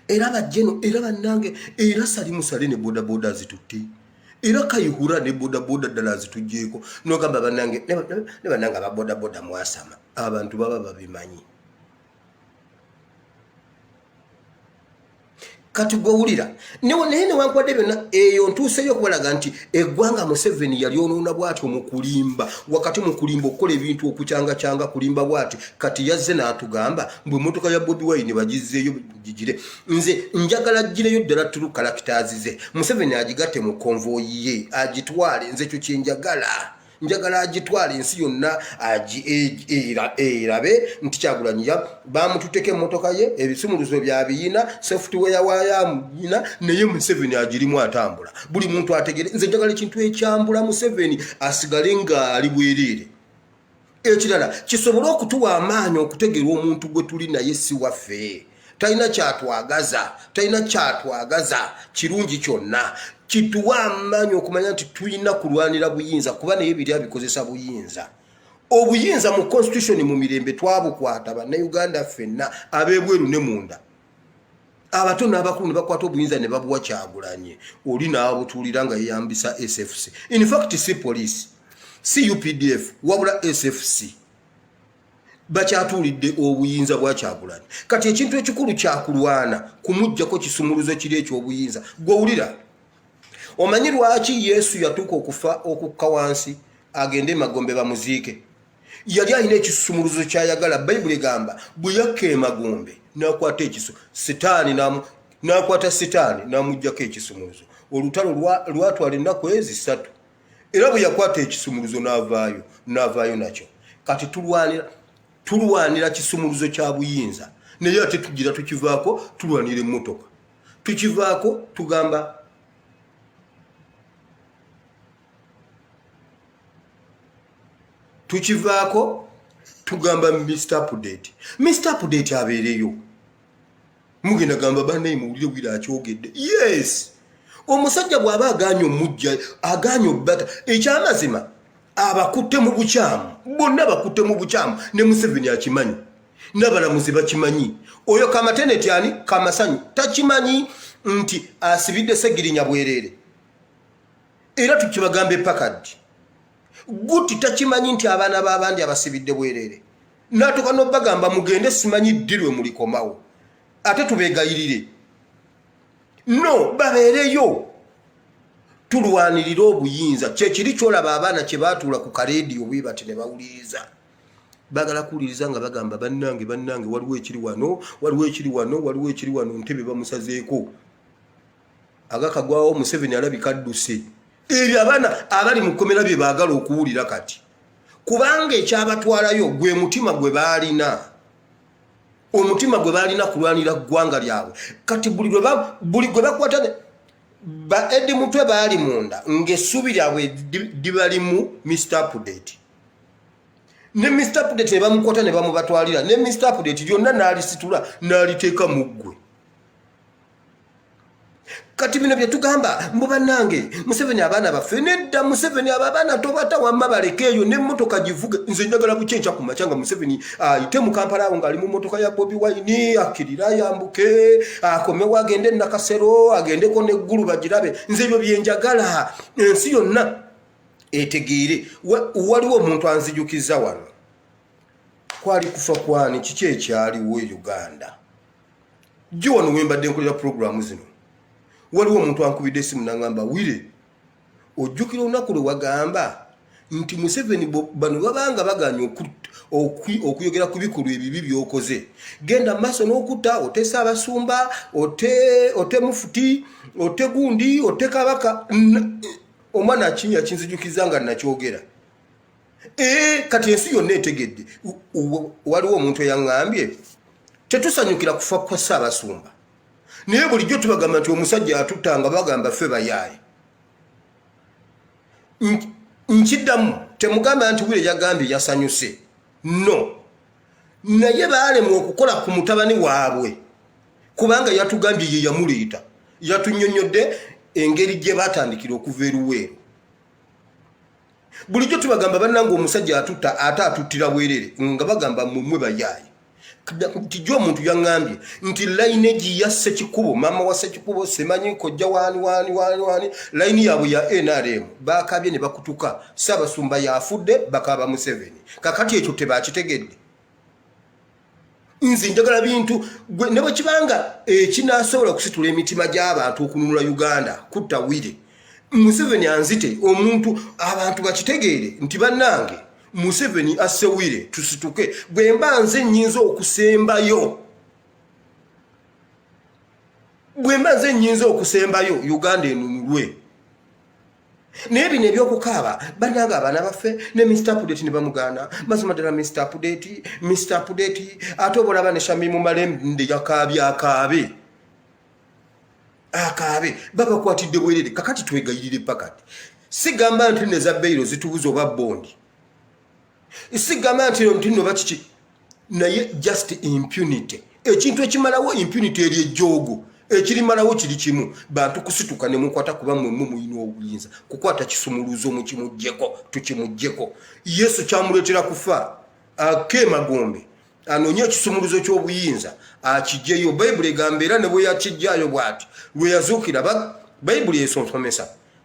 [SPEAKER 1] era bajjeno era bannange era salimusale ne bodaboda zitutte era kayihura ne bodaboda ddala zitugjeeko nogamba bannange ne bannange ababodaboda mwasama abantu baba babimanyi kati gwewulira naye newankwadde byonna eyo ntuuseyo okubalaga nti eggwanga Museveni yali onoona bw'atyo mu kulimba wakati mu kulimba okukola ebintu okucanga kulimba bw'ati kati yazze n'atugamba mbwe emmotoka ya Bobi Wine bagizzeeyo gigire nze njagala gireyo ddala tulu characters ze Museveni agigatte mu konvoyi ye agitwale nze kyo kyenjagala njagala agitwala ensi yonna erabe nti Kyagulanyi bamututeke emmotoka ye ebisumuluzo byabiyina software wayamuyina naye Museveni agirimu atambula buli muntu ategere nze njagala ekintu ekyambula Museveni asigale nga ali bwereere ekirala kisobola okutuwa amaanyi okutegera omuntu gwe tuli naye si waffe talina kyatwagaza kirungi kyonna kituwa amaanyi okumanya nti tulina kulwanira buyinza kuba naye biri abikozesa buyinza obuyinza mu constitution mu mirembe twabukwata bannayuganda ffenna ab'ebweru ne munda abato n'abakulu ne bakwata obuyinza ne babuwa Kyagulanyi oli n'abutuulira nga yeyambisa SFC in fact si police si UPDF wabula SFC bakyatuulidde obuyinza bwa Kyagulanyi kati ekintu ekikulu kyakulwana kumuggyako kisumuluzo kiri eky'obuyinza gwewulira omanyi lwaki Yesu yatuuka okukka wansi agende Magombe bamuziike yali alina ekisumuluzo kyayagala Bayibuli egamba bwe yakka Magombe n'akwata n'akwata Sitaani n'amuggyako ekisumuluzo olutalo lwatwala ennaku ezi 3 era bwe yakwata ekisumuluzo n'avaayo nakyo kati tulwanira kisumuluzo kya buyinza naye ate tugira tukivaako tulwanira emmotoka tukivaako tugamba tukivaako tugamba Mr. Update abeereyo mugenda gamba bannaye muwulire bwira akyogedde yes omusajja bw'aba aganya omujja aganya obbata ekyamazima abakutte mu bukyamu bonna bakutte mu bukyamu ne Museveni akimanyi n'abalamuzi bakimanyi oyo Kamateneti ani Kamasanyu takimanyi nti asibidde Segirinya bwereere era tukibagambe pakaddi guti takimanyi nti abaana b'abandi abasibidde bwereere n'atuuka n'obagamba mugende simanyi ddirwe mulikomawo ate tubeegayirire no babeereyo tulwanirira obuyinza kyekiri kyolaba abaana kye baatuula ku kareediyo bwe bati ne bawuliriza bagala kuwuliriza nga bagamba bannange waliwo ekiri wano ntebe bamusazeeko agakagwawo Museveni alabika adduse ebyo abaana abali mu kkomera bye baagala okuwulira kati kubanga ekyabatwalayo gwe mutima gwe baalina omutima gwe baalina kulwanira ggwanga lyabwe kati buli gwe bakwata ba Edi Mutwe baali munda ng'essuubi lyabwe dibalimu Mr. Update ne Mr. Update ne bamukwata ne bamubatwalira ne Mr. Update lyonna n'alisitula n'aliteeka mu ggwe kati bino bye tugamba mbuba nange Museveni abaana baffe nedda Museveni abaana tobata wamma balekeeyo n'emmotoka givuge nze njagala bukyenca ku macanga Museveni ayite mu Kampala awo ng'ali mu mmotoka ya Bobi Wine akkirira yambuke akomewo agende Nakasero agendeko n'eggulu bagirabe nze ebyo bye njagala ensi yonna etegeere waliwo omuntu anzijukiza wano kwali kufa kwani kiki ekyaliwo e Uganda jjo wano wembadde nkolera programu zino waliwo omuntu ankubidde esimu n'angamba Wire ojjukira olunaku lwe wagamba nti Museveni bano babanga baganya okuyogera ku bikolwa ebibi by'okoze genda maaso n'okutta otesa abasumba ote mufuti ote gundi ote kabaka omwana akinya kinzijukiza nga nakyogera kati ensi yonna etegedde waliwo omuntu eyaŋŋambye tetusanyukira kufa kwa Ssaabasumba naye bulijjo tubagamba nti omusajja atutanga bagamba ffe bayaaye nkiddamu temugamba nti Wire yagambye yasanyuse no naye baalemwa okukola ku mutabani waabwe kubanga yatugambye ye yamuleeta yatunnyonnyodde engeri gye batandikira okuva eruweero bulijjo tubagamba bannanga omusajja atutta ate atuttira bwerere nga bagamba mumwe bayaaye tijjo omuntu yaŋŋambye nti layini egi ya Ssekikubo maama wa Ssekikubo semanyi kojja waani layini yaabwe ya NRM bakabye ne bakutuka Ssaabasumba yafudde bakaba Museveni kakati ekyo tebakitegedde nzi njagala bintu ne bwe kibanga ekinasobola okusitula emitima gy'abantu okununula Uganda kutta Wire Museveni anzite omuntu abantu bakitegeere nti bannange Museveni asse Wire tusituke bwe mba nze nnyinza okusembayo Uganda enunulwe naye bino ebyokukaaba bannanga abaana baffe ne Mr. Pudeti ne bamugana mazima ddala Mr. Pudeti ate obolaba ne Shamimu Malembe yakaabye akabe babakwatidde bwerere kakati twegayirire pakati sigamba nti ne za Beiro zitubuza oba bondi sigamba nti nno bakiki naye just impunity ekintu ekimalawo impunity eri ejjoogo ekirimalawo kiri kimu bantu kusituka ne mukwata kuba mmwe muyina obuyinza kukwata kisumuluzo mu kimuggyeko tukimuggyeko Yesu kyamuleetera kufa akemagombe anoonye ekisumuluzo ky'obuyinza akijjeyo Bayibuli egamba era ne bwe yakijjayo bw'ati lwe yazuukira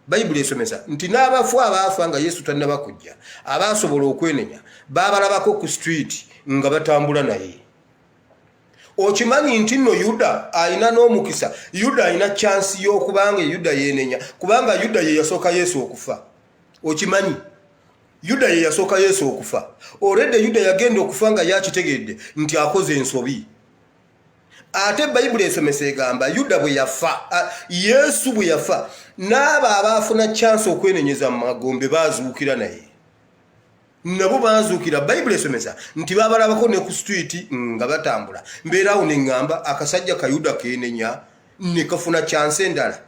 [SPEAKER 1] Bayibuli esomesa nti n'abafu abaafa nga Yesu tannaba kujja abaasobola okwenenya baabalabako ku street nga batambula naye okimanyi nti nno Yuda alina n'omukisa Yuda alina chance y'okubanga Yuda yeenenya kubanga Yuda ye yasooka Yesu okufa okimanyi Yuda ye yasooka Yesu okufa already Yuda yagenda okufa nga yakitegedde nti akoze ensobi ate Bayibuli esomesa egamba Yuda bwe yafa Yesu bwe yafa n'abo abaafuna chance okwenenyeza mu magombe baazuukira naye nabo baazuukira Bayibuli esomesa nti baabalabako ne ku street nga batambula mbeerawo ne ŋŋamba akasajja ka Yuda keenenya ne kafuna chance endala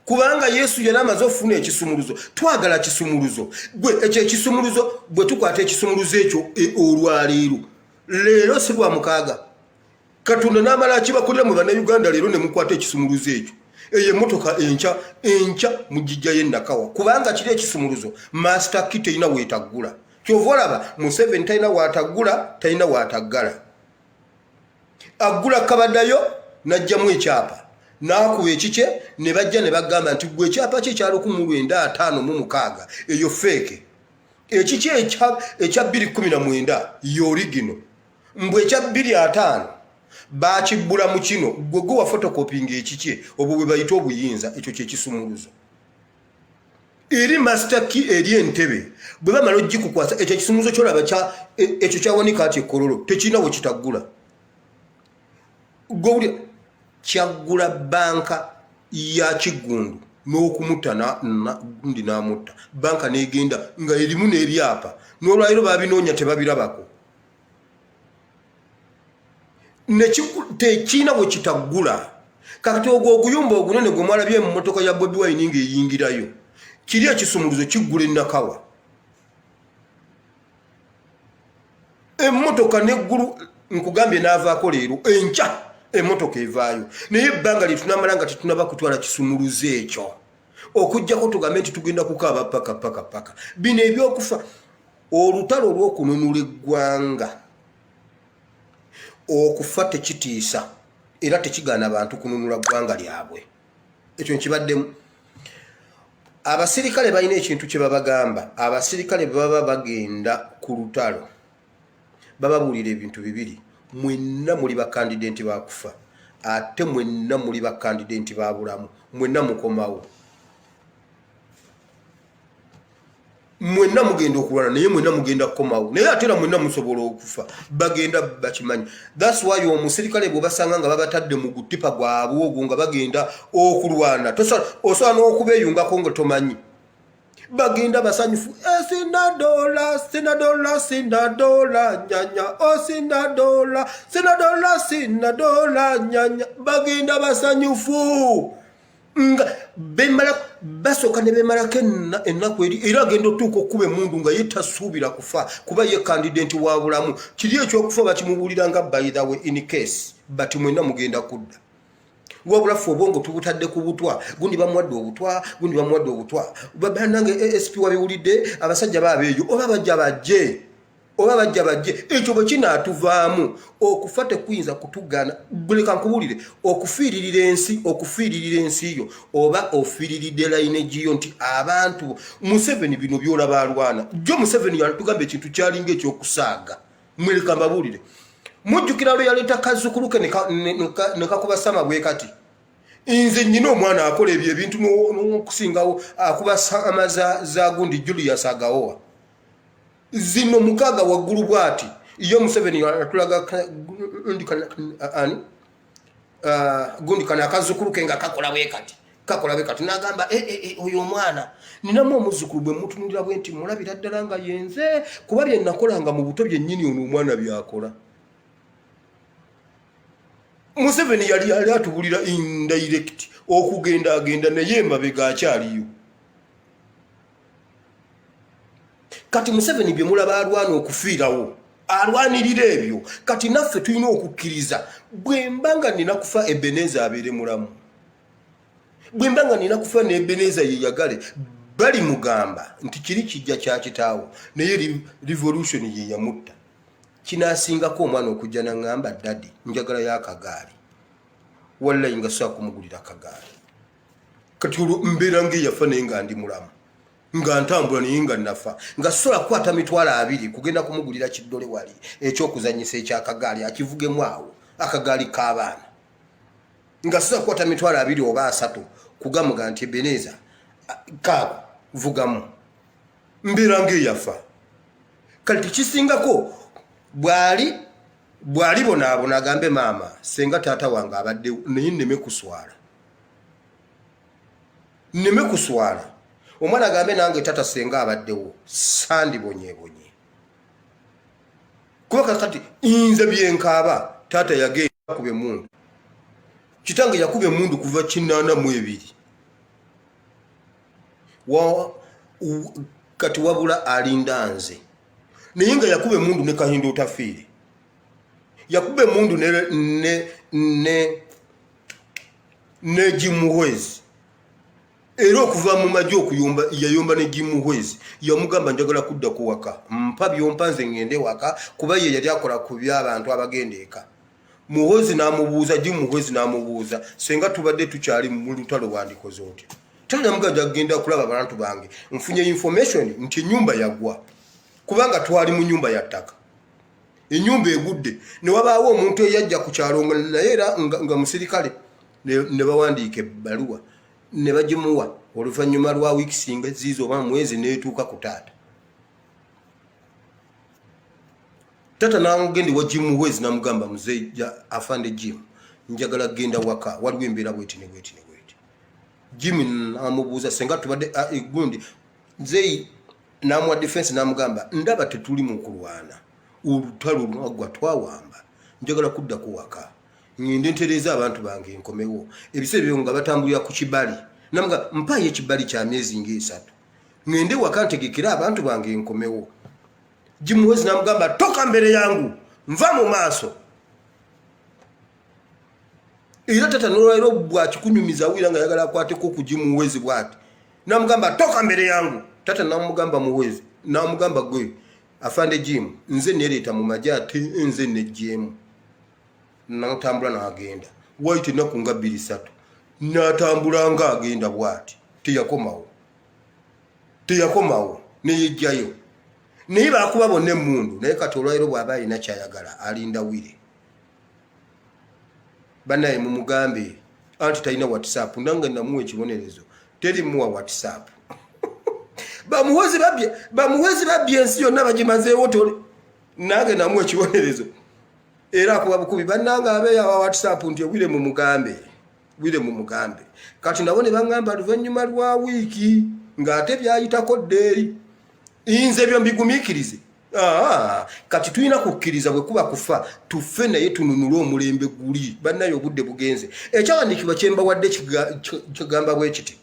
[SPEAKER 1] kubanga Yesu yali amaze okufuna ekisumuluzo twagala kisumuluzo gwe ekyo ekisumuluzo bwe tukwata ekisumuluzo ekyo olwaleero leero si lwa mukaaga Katonda n'amala akibakolera mu bannayuganda leero ne mukwata ekisumuluzo ekyo eyo emmotoka enca mugijjayo ennakawa kubanga kiri ekisumuluzo master kit erina weetaggula kyova olaba Museveni talina waataggula talina waataggala aggula kabaddayo n'ajjamu ekyapa n'akuba ekikye ne bajja ne bagamba nti gwe ekyapa kye kya 1956 eyo feeke ekikye ekya 2019 y'origino mbwe ekya 2005 bakibbula mu kino gwe wa photocopying ekikye obwo bwe bayita obuyinza ekyo kyekisumuluzo eri master key eri entebe bwe bamala ogikukwasa ekyo ekisumuluzo kyolaba ekyo kyawanika ati ekkololo tekirina we kitaggula gwe kyaggula banka ya Kigundu n'okumutta gundi n'amutta banka n'egenda nga erimu n'ebyapa n'olwaliro babinoonya tebabirabako tekina we kitaggula kakati ogwo oguyumba ogunene gwe mwalabye mu mmotoka ya Bobi Wine ng'eyingirayo kiri ekisumuluzo kiggula ennakawa emmotoka n'eggulu nkugambye n'avaako leero enkya emotoka evaayo naye ebbanga lyetunamala nga tetunaba kutwala kisumuluzo ekyo okujjako tugambe nti tugenda kukaaba paka bino ebyokufa olutalo olw'okununula eggwanga okufa tekitiisa era tekigaana abantu kununula ggwanga lyabwe ekyo nkibaddemu abasirikale balina ekintu kye babagamba abasirikale baba bagenda ku lutalo bababuulira ebintu bibiri mwenna muli bakandidenti bakufa ate mwenna muli bakandidenti babulamu mwenna mukomawo mwenna mugenda okulwana naye mwenna mugenda kukomawo naye ate era mwenna musobola okufa bagenda bakimanyi that's why omusirikale bwe basanga nga babatadde mu gutipa gwabwe ogwo nga bagenda okulwana osobola n'okubeeyungako nga tomanyi bagenda basanyufu sinadola nyanya sinadola nyanya bagenda basanyufu nga bemala basoka ne bemalako ennaku eri era agenda otuuka okuba emundu nga ye tasuubira kufa kuba ye kandidenti wa bulamu kiri ekyokufa bakimubuulira nga by the way in case but mwenna mugenda kudda wabula ffe obwongo tubutadde ku butwa gundi bamuwadde obutwa nange asp wabiwulidde abasajja baabeeyo oba bajja bajje ekyo bwe kinaatuvaamu okufa tekuyinza kutugana buleka nkubuulire okufiiririra ensi yo oba ofiiriridde layine giyo nti abantu Museveni bino byolaba alwana jo Museveni yatugamba ekintu kyalinga ekyokusaaga mweleka mbabuulire mujjukira lwe yaleeta kazzukuluke ne kakuba sama bwe kati nze nnyina omwana akola ebyo ebintu n'okusingawo akuba sama za gundi Julius Agaowa zino mukaga waggulu bwati iyo Museveni yatulaga gundi kana akazzukuluke nga kakola bwe kati n'agamba oyo omwana ninamu omuzzukulu bwe mutunulira bwe nti mulabira ddala nga yenze kuba bye nakolanga mu buto byennyini ono omwana byakola Museveni yali atubulira indirect agenda naye emabega akyaliyo kati Museveni bye mulaba alwana okufiirawo alwanirira ebyo kati naffe tulina okukkiriza bwembanga nina kufa Ebeneza abeere mulamu bwembanga nina kufa ne Ebeneza yeyagale bali mugamba nti kiri kijja kya kitaawo naye revolution ye yamutta kinaasingako omwana okujja naŋŋamba dadi njagala y'akagaali wallahi nga sobola kumugulira akagaali kati olwo mbeera ng'eyafa naye nga ndi mulamu nga ntambula naye nga nafa nga sobola kukwata mitwalo 2 kugenda kumugulira kiddole wali ekyokuzanyisa ekyakagaali akivugemu awo akagaali k'abaana nga sobola kukwata mitwalo 2 oba 3 kugamuga nti Ebeneza kaako vugamu mbeera ng'eyafa kati kisingako bwali bonaabona agambe maama senga taata wange abaddewo naye nneme kuswala omwana agambe nange tata senga abaddewo sandibonyeebonye kuba kakati nze byenkaaba taata yagenda kuba emundu kitange yakuba emundu kuva 82 kati wabula alinda nze naye nga yakuba emundu ne Kahindo Otafiire yakuba emundu ne Jimuhwezi era okuva mu maji okuyomba yayomba ne Jimuhwezi yamugamba njagala kudda ku waka mpa byompa nze ngende waka kuba ye yali akola ku by'abantu abagenda eka Muhwezi n'amubuuza Jimuhwezi n'amubuuza senga tubadde tukyali mu lutalo wandikoze otyo tanamuganja agenda kulaba abantu bange nfunye information nti nyumba yagwa kubanga twali mu nyumba ya ttaka enyumba egudde ne wabaawo omuntu eyajja ku kyalo naye era nga musirikale ne bawandiika ebbaluwa ne bagimuwa oluvannyuma lwa wiiki singa ziizo oba mwezi neetuuka ku taata n'amugende wa Jimuhwezi n'amugamba muzeeja afande Jim njagala genda waka waliwo embeera bweti ne bweti Jim n'amubuuza senga tubadde gundi nzeeyi n'amuwa defense n'amugamba ndaba tetuli mu kulwana olutalo lwagwa twawamba njagala kudda ku waka ngende ntereeza abantu bange nkomewo ebiseera byo nga batambulira ku kibali namuga mpaye ekibali kya myezi nga 3 ngende waka ntegekera abantu bange nkomewo Jimuhwezi n'amugamba toka mbere yangu nva mu maaso era tata nolwairo bwakikunyumiza wira nga yagala akwateko kujimuwezi bwati namugamba toka mbere yangu tata namugamba muwezi namugamba gwe afande Jim nze nereta mu majati nze ne Jim natambula n'agenda waite nakunga 2-3 natambula nga agenda bwati teyakomawo neyejjayo naye bakuba bonna emmundu naye kati olwairo bw'aba alina kyayagala alinda wire banaye mumugambe anti talina WhatsApp nange namuwa ekibonerezo terimuwa WhatsApp bamuwezi babye ensi yonna bagimazeewo tole nange namuwa ekibonerezo era akuba bukubi bannanga abeeya wa WhatsApp nti wire mumugambe kati nabo ne baŋŋamba luvannyuma lwa wiiki ng'ate byayitako ddeeri inze byo mbigumiikirize kati tulina kukkiriza bwe kuba kufa tuffe naye tununule omulembe guli bannaye obudde bugenze ekyawandiikibwa kyembawadde kigamba bwe kiti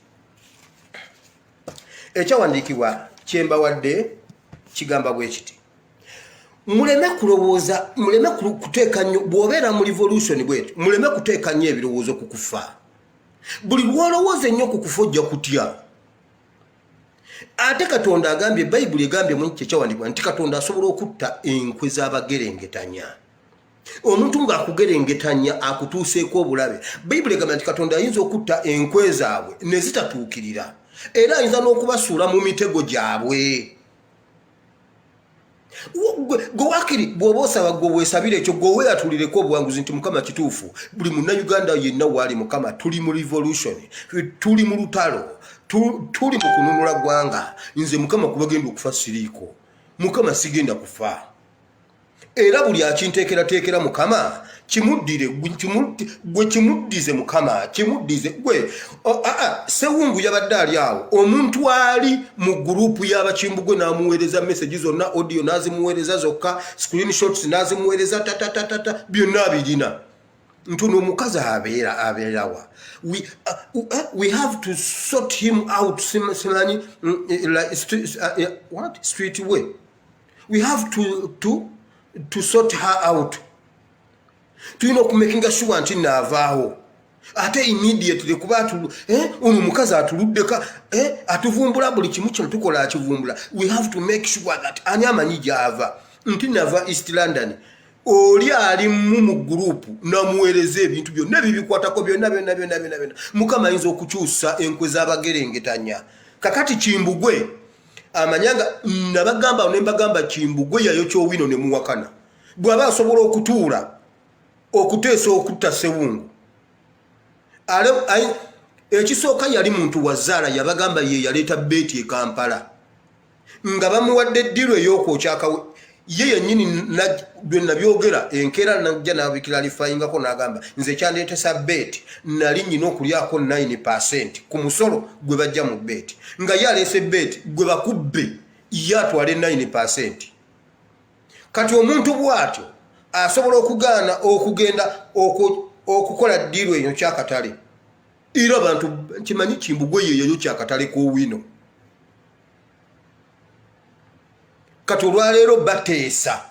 [SPEAKER 1] ekyawandiikibwa kyembawadde kigamba bwe kiti muleme kulowooza muleme kuteeka nnyo bw'obeera mu revolution bwetu muleme kuteeka nnyo ebirowoozo ku kufa buli lwolowooza ennyo ku kufa ojja kutya ate Katonda agambye Bayibuli egambye mu kyekyawandiikibwa nti Katonda asobola okutta enkwe z'abagerengetanya omuntu ng'akugerengetanya akutuuseeko obulabe Bayibuli egambye nti Katonda ayinza okutta enkwe zaabwe ne zitatuukirira era ayinza n'okubasuula mu mitego gyabwe gwe wakiri bw'oba osaba gwe weesabira ekyo gwe weeyatulireko obuwanguzi nti Mukama kituufu buli munnayuganda yenna waali Mukama tuli mu revolution tuli mu lutalo tuli mu kununula gwanga nze Mukama kubagenda okufa siriiko Mukama sigenda kufa era buli akinteekerateekera Mukama kimuddire gwe kimuddize Mukama kimuddize gwe Sewungu yabadde ali awo omuntu ali mu gurupu y'abakimbugwe n'amuweereza message zonna audio n'azimuweereza zokka screenshots n'azimuweereza tatatata byonna abirina ntuno omukazi abeerawa we have to sort him out simanyi what street way we have to sort her out tulina okumakinga sure nti naavaawo ate immediately kuba ono mukazi atuluddeka atuvumbula buli kimu kino tukola akivumbula we have to make sure that ani amanyi gy'ava nti nava East London oli ali mu gurupu namuweereza ebintu byonna ebibikwatako byonna Mukama ayinza okukyusa enkwe z'abagerengetanya kakati Kimbugwe amanyanga nabagamba nembagamba Kimbugwe yayo kyowino ne muwakana bw'aba asobola okutuula okuteesa okutta Sewungu ekisooka yali muntu wa Zaala yabagamba ye yaleeta beeti e Kampala nga bamuwadde eddiru ey'okwokyakawe ye yennyini byonna byogera enkeera najja n'abikira lifayingako n'agamba nze kyandeetesa beeti nali nnyina okulyako 9% ku musolo gwe bajja mu beeti nga ye aleese beeti gwe bakubbe ye atwale 9%. Kati omuntu bw'atyo asobola okugaana okugenda okukola ddiru eyo kyakatale era abantu kimanyi Kimbugwe yeyo kyakatale k'owino kati olwaleero bateesa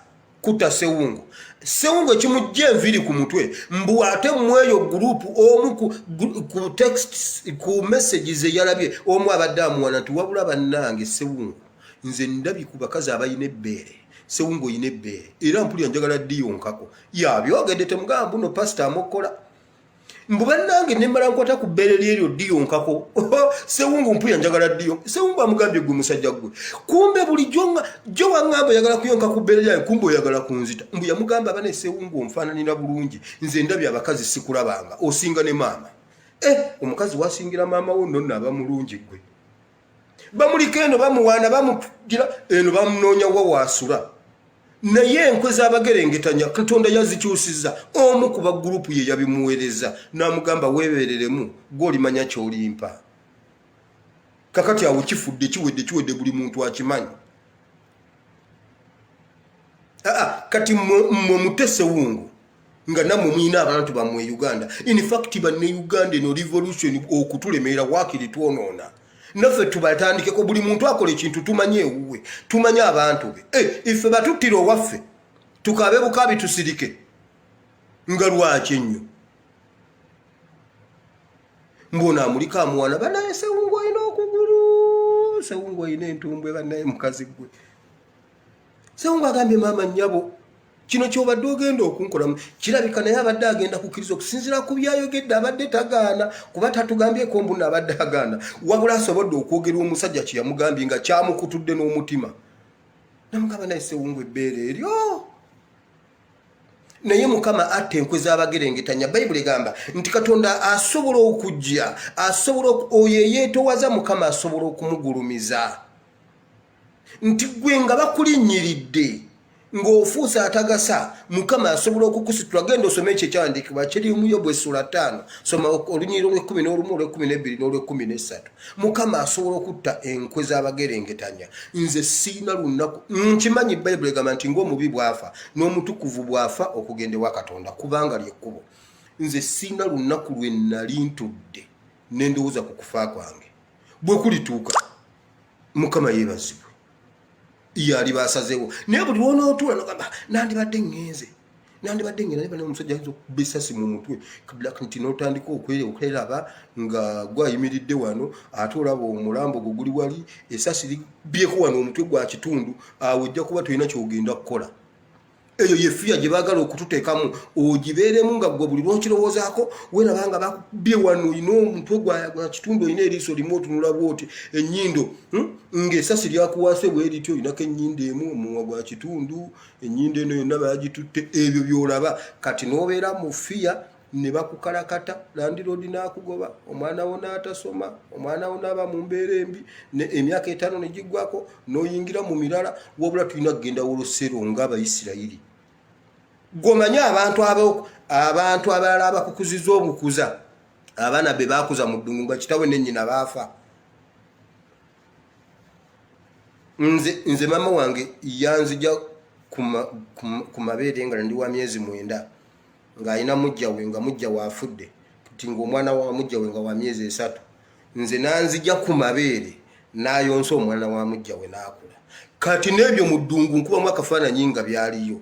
[SPEAKER 1] kuta Sewungu ekimujja enviri ku mutwe mbu ate mweyo gurupu omu ku text ku messages eyalabye omu abadde amuwana nti wabula bannange Sewungu nze ndabye ku bakazi abayina ebbeere Sewungu oyina ebbeere era mpulira njagala ddiyonkako yabyogedde temugamba buno pastor amukola mbu bannange nemmala nkwata ku bbeere lyeryo ddiyonkako Sewungu mpulira njagala ddiyo Sewungu amugambye gwe musajja gwe kumbe bulijjo jo waŋŋamba oyagala kuyonka ku bbeere lyayo kumbe oyagala kunzita mbu yamugamba bane Sewungu omfaananira bulungi nze ndabye abakazi sikulabanga osinga ne maama omukazi wasingira maama wo nno aba mulungi gwe bamuliko eno bamuwaana bamugira eno bamunoonya wa waasula naye enkwe z'abagerengetanya Katonda yazikyusizza omu ku bagurupu ye yabimuweereza n'amugamba weebereremu gw'olimanya ky'olimpa kakati awo kifudde kiwedde buli muntu akimanyi kati mmwe mute Sewungu nga nammwe muyina abantu bammwe Uganda in fact banne Uganda eno revolution okutulemerera waakiri twonoona naffe tubatandikeko buli muntu akola ekintu tumanye ewuwe tumanye abantu be ife batuttira owaffe tukabe bukabi tusirike nga lwaki ennyo mbona amulika amuwana banaye Sewungu alina okugulu Sewungu alina entumbwe banaye mukazi gwe Sewungu agambye maama nnyabo kino kyobadde ogenda okunkolamu kirabika naye abadde agenda kukkiriza okusinziira ku byayogedde abadde tagaana kuba tatugambyeko mbuno abadde agaana wabula asobodde okwogera omusajja kye yamugambye nga kyamukutudde n'omutima namugamba naye Sewungu ebbeere eryo naye Mukama atta enkwe z'abagerengetanya Bayibuli egamba nti Katonda asobola okujja asobola oyo eyeetowaza Mukama asobola okumugulumiza nti gwe nga bakulinnyiridde ng'ofuusa atagasa Mukama asobola okukusitula genda osome ekyo ekyawandiikibwa kiri mu Yobu essula 5 soma olunyiriro lw'e11 olw'e12 n'olw'e13 Mukama asobola okutta enkwe z'abagerengetanya nze siina lunaku nkimanyi Bayibuli egamba nti ng'omubi bw'afa n'omutukuvu bw'afa okugenda ewa Katonda kubanga ly'ekkubo nze siina lunaku lwe nnali ntudde ne ndowooza ku kufa kwange bwe kulituuka Mukama yeebazibwe yali basazeewo naye buli wonootuula nogamba nandibadde ngenze naye bane omusajja ayinza okuba essasi mu mutwe nti n'otandika okweraba nga gwayimiridde wano ate olaba omulambo gwe guli wali essasi libyeko wano omutwe gwa kitundu awo ojja kuba tolina kyogenda kukola eyo yefiya gye baagala okututeekamu ogibeeremu nga gwe buli lwokirowoozaako weeraba nga bakubye wano olina omutwe gwa kitundu olina eriiso limu otunula bwoti ennyindo ng'essasi lyakuwaase bwe rityo olinako ennyindo emu omumwa gwa kitundu ennyindo eno yonna bagitutte ebyo by'olaba kati n'obeera mu fiya ne bakukalakata landiroodi n'akugoba omwana wo n'atasoma omwana wo n'aba mu mbeera embi emyaka 5 ne giggwako n'oyingira mu mirala wabula tulina kugenda wolosero ng'Abayisirayiri gomanye abantu abalala abakukuzizza obukuza abaana be baakuza mu ddungu nga kitawe ne nnyina baafa nze maama wange yanzija ku mabeere nga ndi wa myezi 9 ng'alina mujja we nga mujja waafudde kati ng'omwana wa mujja we nga wa myezi 3 nze nanzija ku mabeere n'ayonsa omwana wa mujja we n'akula kati n'ebyo mu ddungu nkubamu akafaananyi nga byaliyo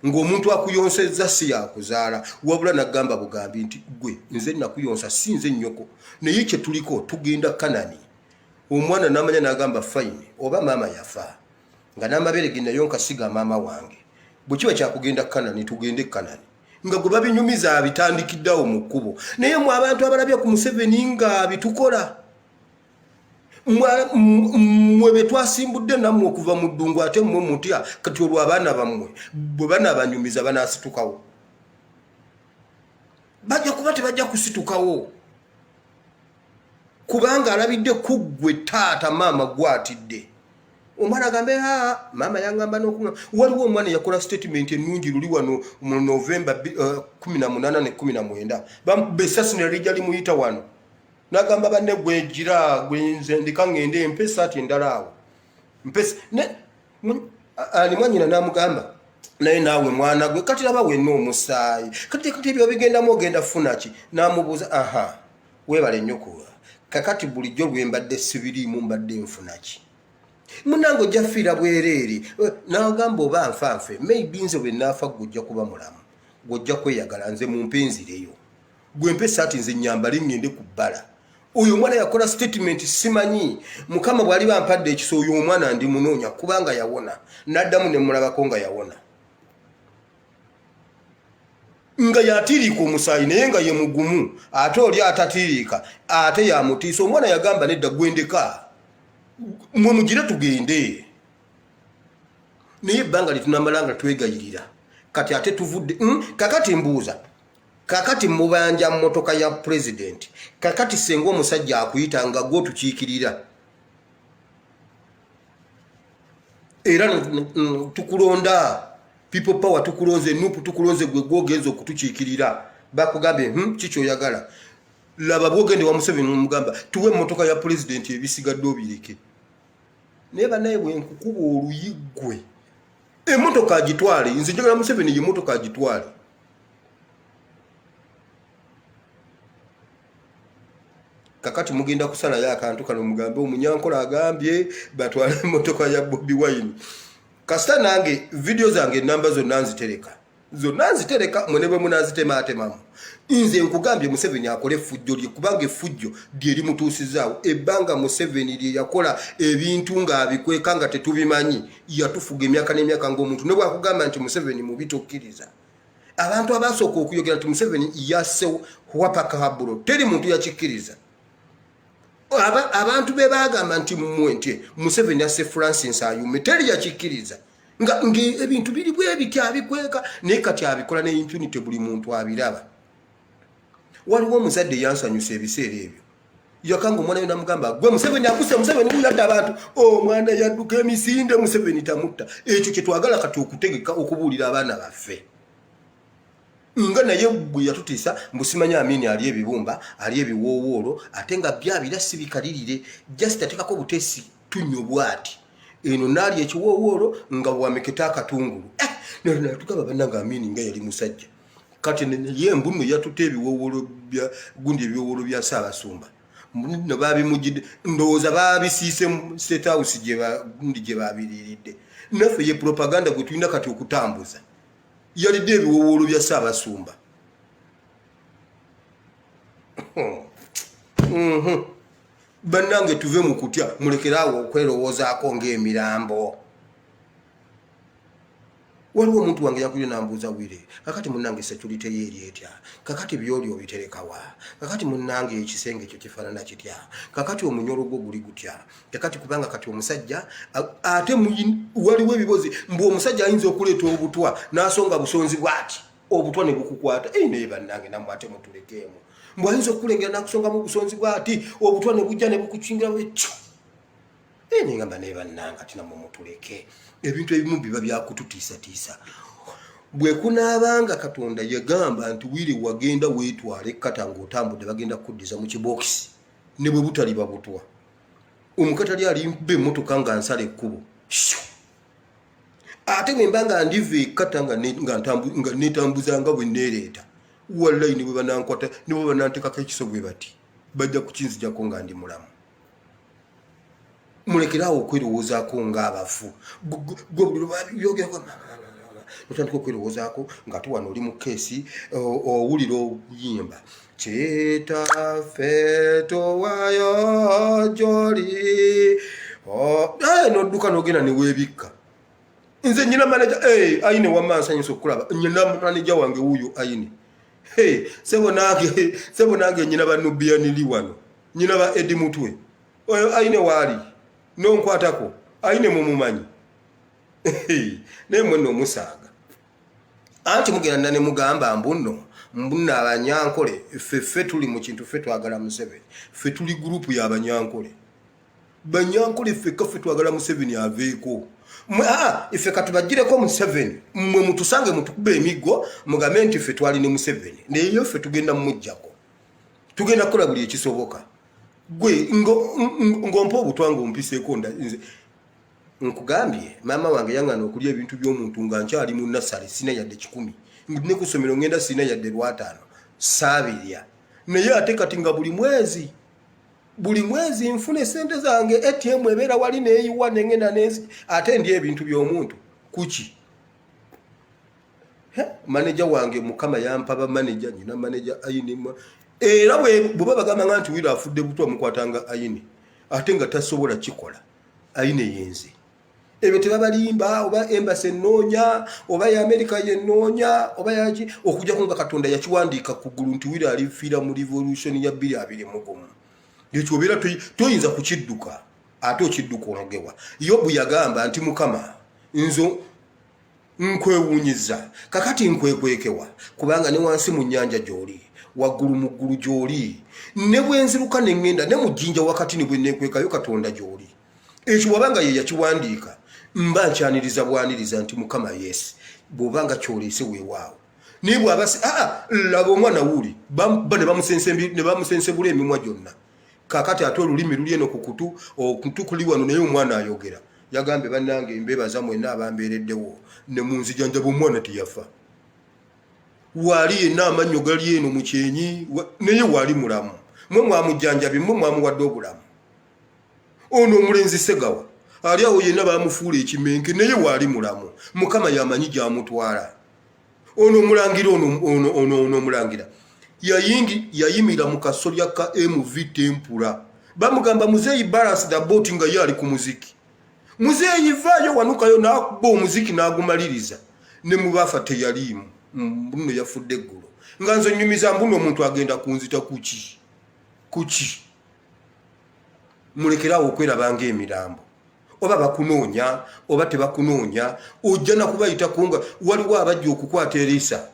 [SPEAKER 1] ng'omuntu akuyonsezza si yakuzaala wabula n'agamba bugambi nti gwe nze nakuyonsa si nze nnyoko naye kye tuliko tugenda Kanani omwana n'amanya n'agamba fayini oba maama yafa nga n'amabeere ge nayonka siga maama wange bwe kiba kyakugenda Kanani tugende Kanani nga gwe babinyumiza abitandikiddawo mu kkubo naye mwe abantu abalabye ku Museveni nga bitukola mwe betwasimbudde nammwe okuva mu ddungu ate mmwe mutya kati olwo abaana bammwe bwe banaabanyumiza banaasitukawo bajja kuba tebajja kusitukawo kubanga alabidde ku ggwe taata maama gwatidde omwana agambe maama yangamba n'okuna waliwo omwana yakola statement ennungi luli wano mu Novemba 18 ne 19 bamukuba essasi ne lijja limuyita wano n'agamba banne gwegira gwenze ndika ngende empesa ati endala awo mpesa ali mwanyina n'amugamba naye naawe mwana gwe kati laba wenna omusaayi kati ebyo bigendamu ogenda funa ki n'amubuuza weebale nnyo kakati bulijjo lwe mbadde sibiriimu mbadde nfuna ki munange ojja fiira bwereere n'agamba oba nfanfe maybe nze bwe naafa gujja kuba mulamu gwojja kweyagala nze mumpenzireyo gwe mpesa ati nze nyambale ngende ku bbala oyo omwana yakola statement simanyi Mukama bw'ali bampadde ekiso oyo omwana ndi munoonya kubanga yawona n'addamu ne mulabako nga yawona nga yatiriika omusaayi naye nga ye mugumu ate oli atatiriika ate yamutiisa omwana yagamba nedda gwendeka mwe mugire tugende naye ebbanga litunamala nga twegayirira kati ate tuvudde kakati mbuuza kakati mubanja mmotoka ya president kakati senga omusajja akuyita nga gwo tukiikirira era tukulonda people power tukulonze nupu tukulonze gwe gwogenzo okutukiikirira bakugambe kiki oyagala laba bwogende wa Museveni mugamba tuwe mmotoka ya president ebisigadde obireke naye banaye bwe nkukuba oluyigwe emmotoka agitwale nze njagala Museveni ye mmotoka agitwale kakati mugenda kusala ya akantu kano mugambe omunyankola agambye batwale emmotoka ya Bobi Wine kasita nange video zange namba zonna nzitereka zonna nzitereka mwene bwe munazitematemamu. Nze nkugambye Museveni akole fujjo lye kubanga effujjo lye limutuusizaawo. Ebbanga Museveni lye yakola ebintu ng'abikweka nga tetubimanyi yatufuga emyaka n'emyaka ng'omuntu ne bwakugamba nti Museveni mubi tokkiriza. Abantu abasooka okuyogera nti Museveni yasse wapakahabulo teri muntu yakikkiriza. Abantu be bagamba nti mmwe nti Museveni yasse Francis Ayume teri yakikkiriza. Nga ebintu biri bwe bitya abikweka naye kati abikola ne impunity buli muntu abiraba. Waliwo omuzadde yansanyusa ebiseera ebyo. Yakanga omwana we namugamba gwe Museveni akuse Museveni buyadde abantu. Omwana yadduka emisinde Museveni tamutta. Ekyo kye twagala kati okutegeka okubuulira abaana baffe. Nga naye bwe yatutiisa mbusimanya Amini ali ebibumba ali ebiwoowoolo ate nga byabira si bikalirire just atekako butesi tunnyo bwati. Eno naali ekiwoowoolo nga bwameketa akatungulu. Nalina tugaba bannanga Amini nga yali musajja. Kati ye mbunu yatutte ebiwoowoolo bya gundi ebiwoowoolo bya Ssaabasumba. Mbunu babimujjidde ndowooza babisiise mu State House gye babiriiridde. Naffe ye propaganda gwe tulina kati okutambuza. Yalidde ebiwoowoolo bya Ssaabasumba. Bannange tuve mu kutya mulekerawo okwerowoozaako ng'emirambo. Waliwo omuntu wange yakulira nambuuza wire kakati munnange security yeeri etya kakati byoli obiterekawa kakati munnange ekisenge ekyo kifaanana kitya kakati omunyolo gwo guli gutya kakati kubanga kati omusajja ate waliwo ebibozi mbu omusajja ayinza okuleeta obutwa n'asonga busonzi bwati obutwa ne bukukwata naye bannange nammwe ate mutulekeemu mbu ayinza okulengera n'akusongamu busonzi bwati obutwa ne bujja ne bukukingira bwekyo nengamba naye bannange ati nammwe mutuleke. Ebintu ebimu biba byakututiisatiisa. Bwe kunaabanga Katonda yagamba nti wiri wagenda weetwale kata ng'otambudde bagenda kuddiza mu kibokisi ne bwe butali babutwa. Omukatali alimba emmotoka nga nsala ekkubo. Ate bwe mba nga ndiva ekkata nga neetambuza nga bwe neereeta. Wallahi ne bwe banankwata ne bwe bananteekako ekiso bwe bati bajja kukinzijjako nga ndi mulamu. Mulekerawo okwerowoozaako ng'abafu. Otandika okwerowoozaako ng'ate wano oli mu keesi owulira okuyimba kitaffe towaayo gy'oli n'odduka n'ogenda ne weebikka. Nze nnyina maneja Ayine wamma nsanyusa okulaba nnyina maneja wange wuuyo Ayine. Sebo nange nnyina ba Nubian li wano nnyina ba Edi Mutwe oyo Ayine waali nonkwatako Ayine mumumanyi naye mwenna omusaaga anti mugenda ne mugamba mbuno abanyankole ffe tuli mu kintu ffe twagala Museveni ffe tuli gurupu y'abanyankole banyankole ffe twagala Museveni aveeko ife katubagireko Museveni mmwe mutusange mutukube emiggo mugambe nti ffe twali ne Museveni naye ffe tugenda mumujjako tugenda kukola buli ekisoboka. Gwe ngompo obutwango ompiseeko nze nkugambye maama wange yangana okulya ebintu by'omuntu nga nkyali mu nasale sina yadde 10 ne ku ssomero ngenda sina yadde 5 saabirya naye ate kati nga buli mwezi nfune sente zange ATM ebeera wali neeyiwa nengenda nezi ate ndi ebintu by'omuntu kuki maneja wange mukama yampa ba maneja nyina maneja Ayine era bwe bagamba nti wira afudde butwa mukwatanga Ayine ate nga tasobola kikola Ayine yenze ebyo tebabalimba oba embassy ennoonya oba ya America yennoonya oba yaki okujja kunga Katonda yakiwandiika ku ggulu nti wira alifiira mu revolution ya 2021 ekyo obeera toyinza kukidduka ate okidduka onogewa. Yobu yagamba nti mukama nzo nkwewuunyiza kakati nkwekwekewa kubanga ne wansi mu nnyanja gy'oli waggulu mu ggulu gy'oli ne bwe nziruka ne ŋŋenda ne mu jjinja wakati ne bwe neekwekayo Katonda gy'oli. Ekyo bw'abanga ye yakiwandiika mba nkyaniriza bwaniriza nti mukama yes bw'obanga kyoleese weewaawo naye bw'aba laba omwana wuuli ne bamusensebula emimwa gyonna kakati ate olulimi luli eno ku kutu kuli wano naye omwana ayogera yagambe bannange mbebaza mwenna abambeereddewo ne munzijanjaba omwana teyafa waali yenna amannyo gali eno mu kyenyi naye waali mulamu mwe mwamujjanjabye mwe mwamuwadde obulamu. Ono omulenzi Segawa ali awo yenna bamufuula ekimenke naye waali mulamu mukama yamanyi gy'amutwala. ono mulangira yayimira mu kasolya ka MV Tempura bamugamba muzeeyi balance the boat nga yali ku muziki muzeeyi vayo wanukayo nakuba omuziki nagumaliriza ne mubafa teyalimu mbuno yafudde eggulo nga nzo nyumiza mbuno omuntu agenda kunzita kuki mulekerawo okwerabanga emirambo oba bakunoonya oba tebakunoonya ojja nakubayita kunga waliwo abajja okukwata Elisa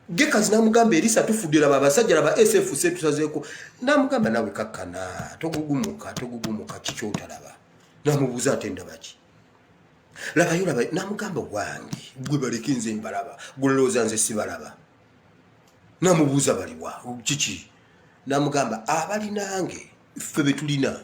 [SPEAKER 1] Gekazi namugamba Elisa tufudde laba abasajja laba SFC tusazeeko namugamba nawe kakkana togugumuka kikyota laba namubuuza atenda baki laba namugamba wange gwe baleke nze mbalaba gulowooza nze sibalaba namubuuza baliwa kiki namugamba abali nange ffe betulina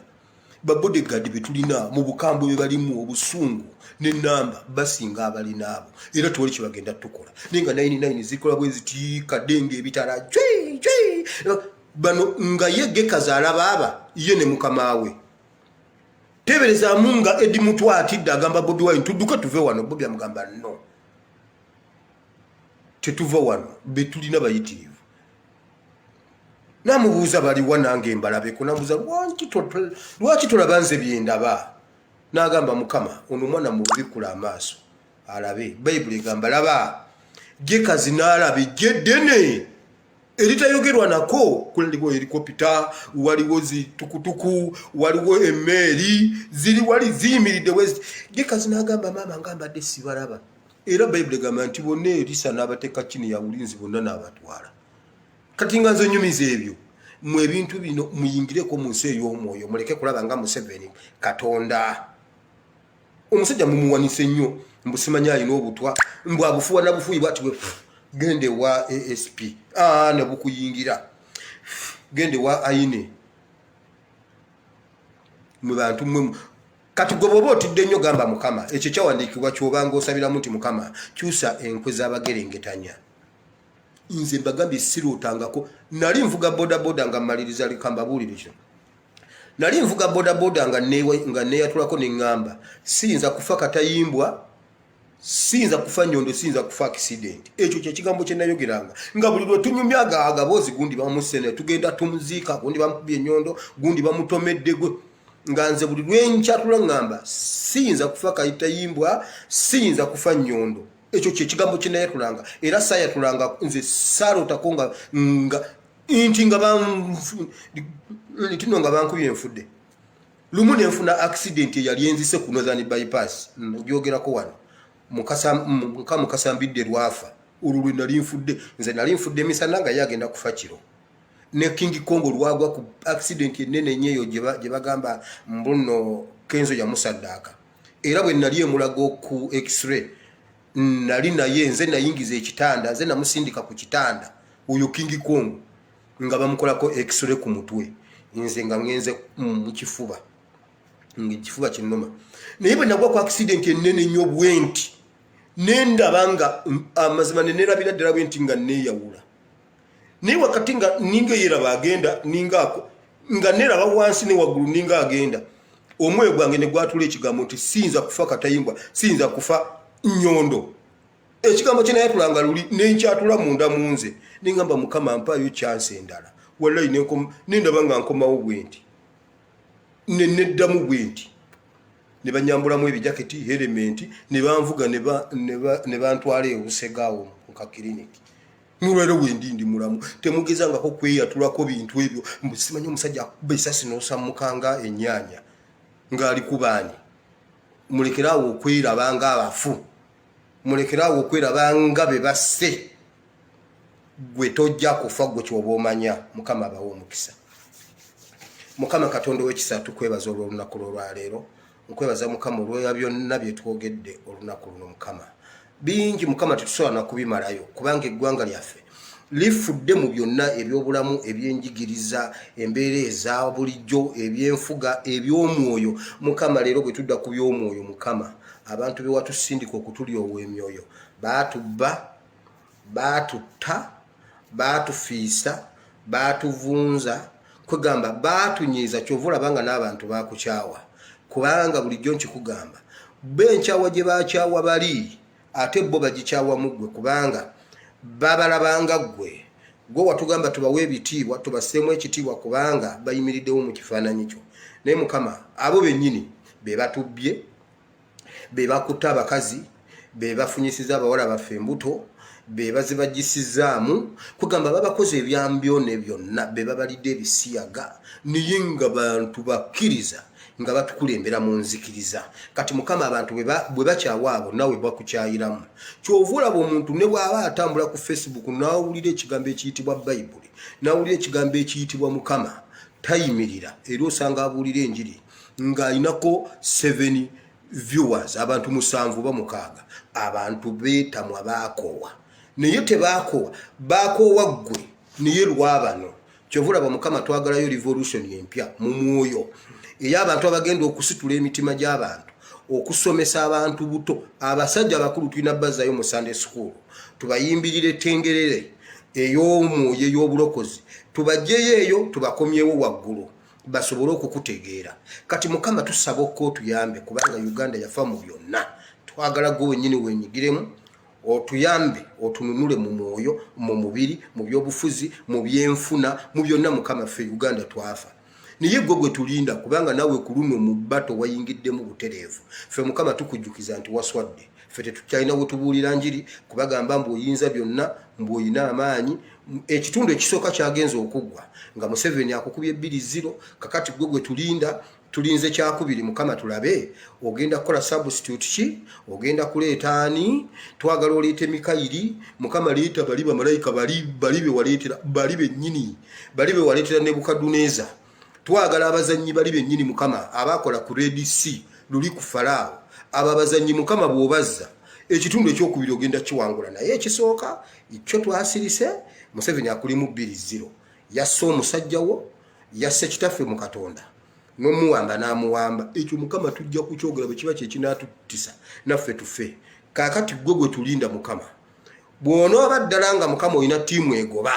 [SPEAKER 1] babodyguard betulina mu bukambwe bwe balimu obusungu n'ennamba basinga abali naabo era tuwali kye bagenda tukola nenga 99 zikola bwe ziti kadenge ebitala jwi bano nga ye Gekazi alaba aba ye ne mukamawe tebereza munga edi mutwatidde agamba Bobi Wine tudduka tuve wano Bobi amugamba no tetuva wano betulina bayitirivu namubuuza baliwa nange mbalabe kunamubuuza lwaki tolaba nze byendaba n'agamba Mukama ono mwana mubikula amaaso alabe Bayibuli egamba laba Gekazi n'alaba ejjeddene eritayogerwa nako kuliwo helikopita waliwo zitukutuku waliwo emmeeri wali ziyimiridde wezi Gekazi n'agamba maama ngambadde sibalaba era Bayibuli egamba nti bonna Elisa n'abateeka kini ya bulinzi bonna n'abatwala kati nga nze nyumiza ebyo mu ebintu bino muyingireko mu nsi ey'omwoyo muleke kulaba nga Museveni Katonda omusajja mumuwanise nnyo mbusimanya alina obutwa mbwabufuwa nabufuyi bwati we gende wa ASP ne bukuyingira gende wa aine mu bantu mmwe kati gwe bwoba otidde nnyo gamba Mukama ekyo kyawandiikibwa kyobanga osabiramu nti Mukama kyusa enkwe z'abagerengetanya nze mbagambye sirootangako nali nvuga bodaboda nga mmaliriza likamba buulire kino nali nvuga bodaboda nga neeyatulako neŋŋamba siyinza kufa katayimbwa siyinza kufa nyondo siyinza kufa accident ekyo kyekigambo kye nayogeranga nga buli lwe tunyumya agaboozi gundi bamusene tugenda tumuziika gundi bamukubye enyondo gundi bamutomedde gwe nga nze buli lwenkyatula ŋŋamba siyinza kufa katayimbwa siyinza kufa nyondo ekyo kyekigambo kye nayatulanga era saayatulanga nze saarootako nga nti nga tino nga bankubye enfudde lumu nenfuna accident eyali enzise ku Northern bypass gyogerako wano mukasambidde lwafa olwo lwe nali nfudde nze nali nfudde emisana nga ye agenda kufa kiro ne King Kongo lwagwa ku accident ennene nnyo eyo gye bagamba mbuno Kenzo ya Musaddaaka era bwe nali emulago ku x-ray nali naye nze nayingiza ekitanda nze namusindika ku kitanda oyo King Kongo nga bamukolako x-ray ku mutwe nze nga ngenze mu kifuba ngikifuba kinoma naye bwe nagwa ku accident ennene nnyo bwenti nendaba nga amazima nerabira ddala bwenti nga neeyawula naye wakati nga ninga yeraba agenda ningaako nga neraba wansi ne waggulu ninga agenda omwoyo gwange ne gwatula ekigambo nti siyinza kufa katayimbwa siyinza kufa nyondo ekigambo kye nayatulanga luli nenkyatula munda mu nze nengamba Mukama mpaayo chance endala wallahi nendaba nga nkomawo bwenti neddamu bwenti ne banyambulamu ebijaketi helmet ne banvuga ne bantwala ewusegaawo mu kakiriniki nolwero wendi mulamu temugezangako kweyatulako bintu ebyo simanyi omusajja akuba esasi n'osammukanga ennyanya ng'ali ku baani mulekerawo okwerabanga abafu mulekerawo okwerabanga be basse gwe tojja kufa gwe kyoba omanya Mukama abawa omukisa Mukama Katonda w'ekisa tukwebaza olw'olunaku lwaleero nkwebaza Mukama olw'ebyo byonna bye twogedde olunaku luno Mukama bingi Mukama tetusobola kubimalayo kubanga eggwanga lyaffe lifudde mu byonna ebyobulamu ebyenjigiriza embeera eza bulijjo ebyenfuga eby'omwoyo Mukama leero bwe tudda ku by'omwoyo Mukama abantu be watusindika okutulya ow'emyoyo baatubba baatutta baatufiisa baatuvunza kwegamba baatunyiiza kyova olabanga n'abantu baakukyawa kubanga bulijjo nkikugamba benkyawa gye baakyawa bali ate bo bagikyawa mugwe kubanga babalabanga gwe watugamba tubawe ebitiibwa tubaseemu ekitiibwa kubanga bayimiriddewo mu kifaananyi kyo naye Mukama abo bennyini be batubbye be bakutta abakazi be bafunyisiza abawala baffe embuto be bazibagisizzaamu kugamba babakoze ebyambyone byonna be babalidde ebisiyaga niye nga bantu bakkiriza nga batukulembera mu nzikiriza kati Mukama abantu bwe bakyawa abo nawe bakukyayiramu kyova olaba omuntu ne bw'aba atambula ku Facebook n'awulira ekigambo ekiyitibwa Bayibuli n'awulira ekigambo ekiyitibwa Mukama tayimirira era osanga abuulira enjiri ng'alinako 7 viewers abantu 7 ba 6 abantu beetamwa baakoowa naye tebakoowa bakoowa ggwe niye lwabano kyova olaba Mukama twagalayo revolution empya mu mwoyo eya abantu abagenda okusitula emitima gy'abantu okusomesa abantu buto abasajja abakulu tulina bazzayo mu Sunday school tubayimbirire tengerere ey'omwoyo ey'obulokozi tubajjeyo eyo tubakomyewo waggulu basobole okukutegeera kati Mukama tusaba okutuyambe kubanga Uganda yafa mu byonna twagala gwe wennyini wenyigiremu otuyambe otununule mu mwoyo mu mubiri mu byobufuzi mu byenfuna mu byonna Mukama ffe Uganda twafa niye gwe tulinda kubanga nawe kuluno mu bato wayingiddemu butereevu ffe Mukama tukujjukiza nti waswadde ffe tetukyalina wetubuulira njiri kubagamba mbu oyinza byonna mbu oyina amaanyi ekitundu ekisooka kyagenza okuggwa nga Museveni akukubye 2-0 kakati gwe tulinda tulinze kyakubiri Mukama tulabe ogenda kukola substitute ki ogenda kuleeta ani twagala oleete Mikayiri Mukama leeta bali bamalayika bali be waleetera bali bennyini bali be waleetera Nebukaduneza twagala abazannyi bali bennyini Mukama abakola ku Red Sea luli ku Farao ababazannyi Mukama bw'obazza ekitundu ekyokubiri ogenda kiwangula naye ekisooka ekyo twasirise Museveni akulimu 2-0 yasse omusajja wo yasse kitaffe mu Katonda n'omuwamba n'amuwamba ekyo Mukama tujja kukyogera bwe kiba kyekinatutisa naffe tufe kakati gwe tulinda Mukama bw'onooba ddala nga Mukama olina ttiimu egoba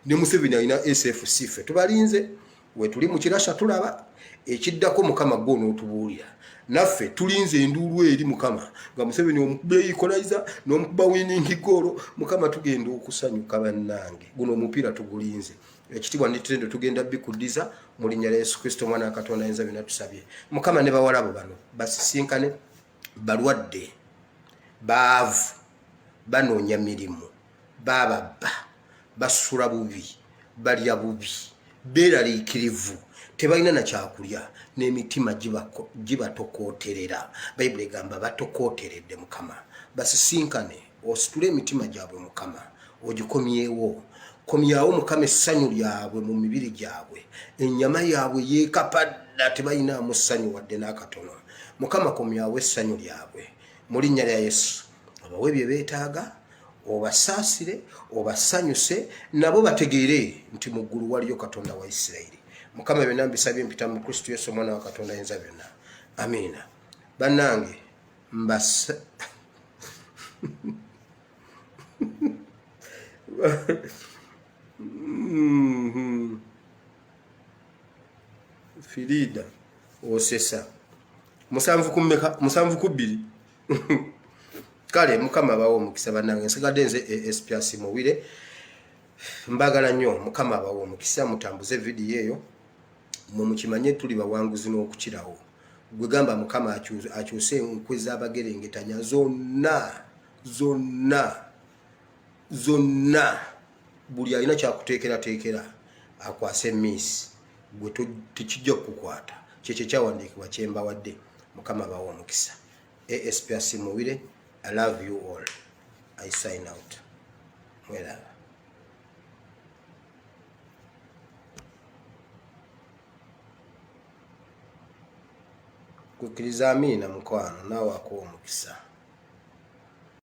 [SPEAKER 1] ne Museveni alina SFC ffe tubalinze we tuli mu kirasha tulaba ekiddako Mukama gwo n'otubuulira naffe tulinze enduulu eri Mukama nga Museveni omukube equalizer n'omukuba winning goal Mukama tugenda okusanyuka bannange guno omupiira tugulinze ekitibwa n'ettendo tugenda bikuddiza mu linnya lya Yesu Kristo mwana wa Katonda ayinza byonna tusabye Mukama ne bawala abo bano basisinkane balwadde baavu banoonya mirimu bababba basula bubi balya bubi beeraliikirivu tebalina na kyakulya n'emitima gibatokooterera Bayibuli egamba batokooteredde Mukama basisinkane ositule emitima gyabwe Mukama ogikomyewo komyawo Mukama essanyu lyabwe mu mibiri gyabwe ennyama yaabwe yeekapadda tebalinamu ssanyu wadde n'akatono Mukama komyawo essanyu lyabwe mu linnya lya Yesu obawe bye beetaaga obasaasire obasanyuse nabo bategeere nti mu ggulu waliyo Katonda wa Isirayiri Mukama byonna mbisabye mpita mu Kristo Yesu omwana wa Katonda ayinza byonna amiina bannange mbasa Filida osesa 7-2 kale Mukama bawo omukisa bannange nsigadde nze Espias Muwire mbagala nnyo Mukama bawo omukisa mutambuze vidiyo eyo mukimanye tuli bawanguzi n'okukirawo gwe gamba Mukama akyuse enkwe z'abagerengetanya zonna buli alina kyakuteekerateekera akwase miss gwe tekijja kukukwata kyekyo kyawandiikibwa kyembawadde Mukama bawo omukisa Espias Muwire I love you all. I sign out. Mwelaba. Kukiriza amina mukwano nawe akuwa omukisa.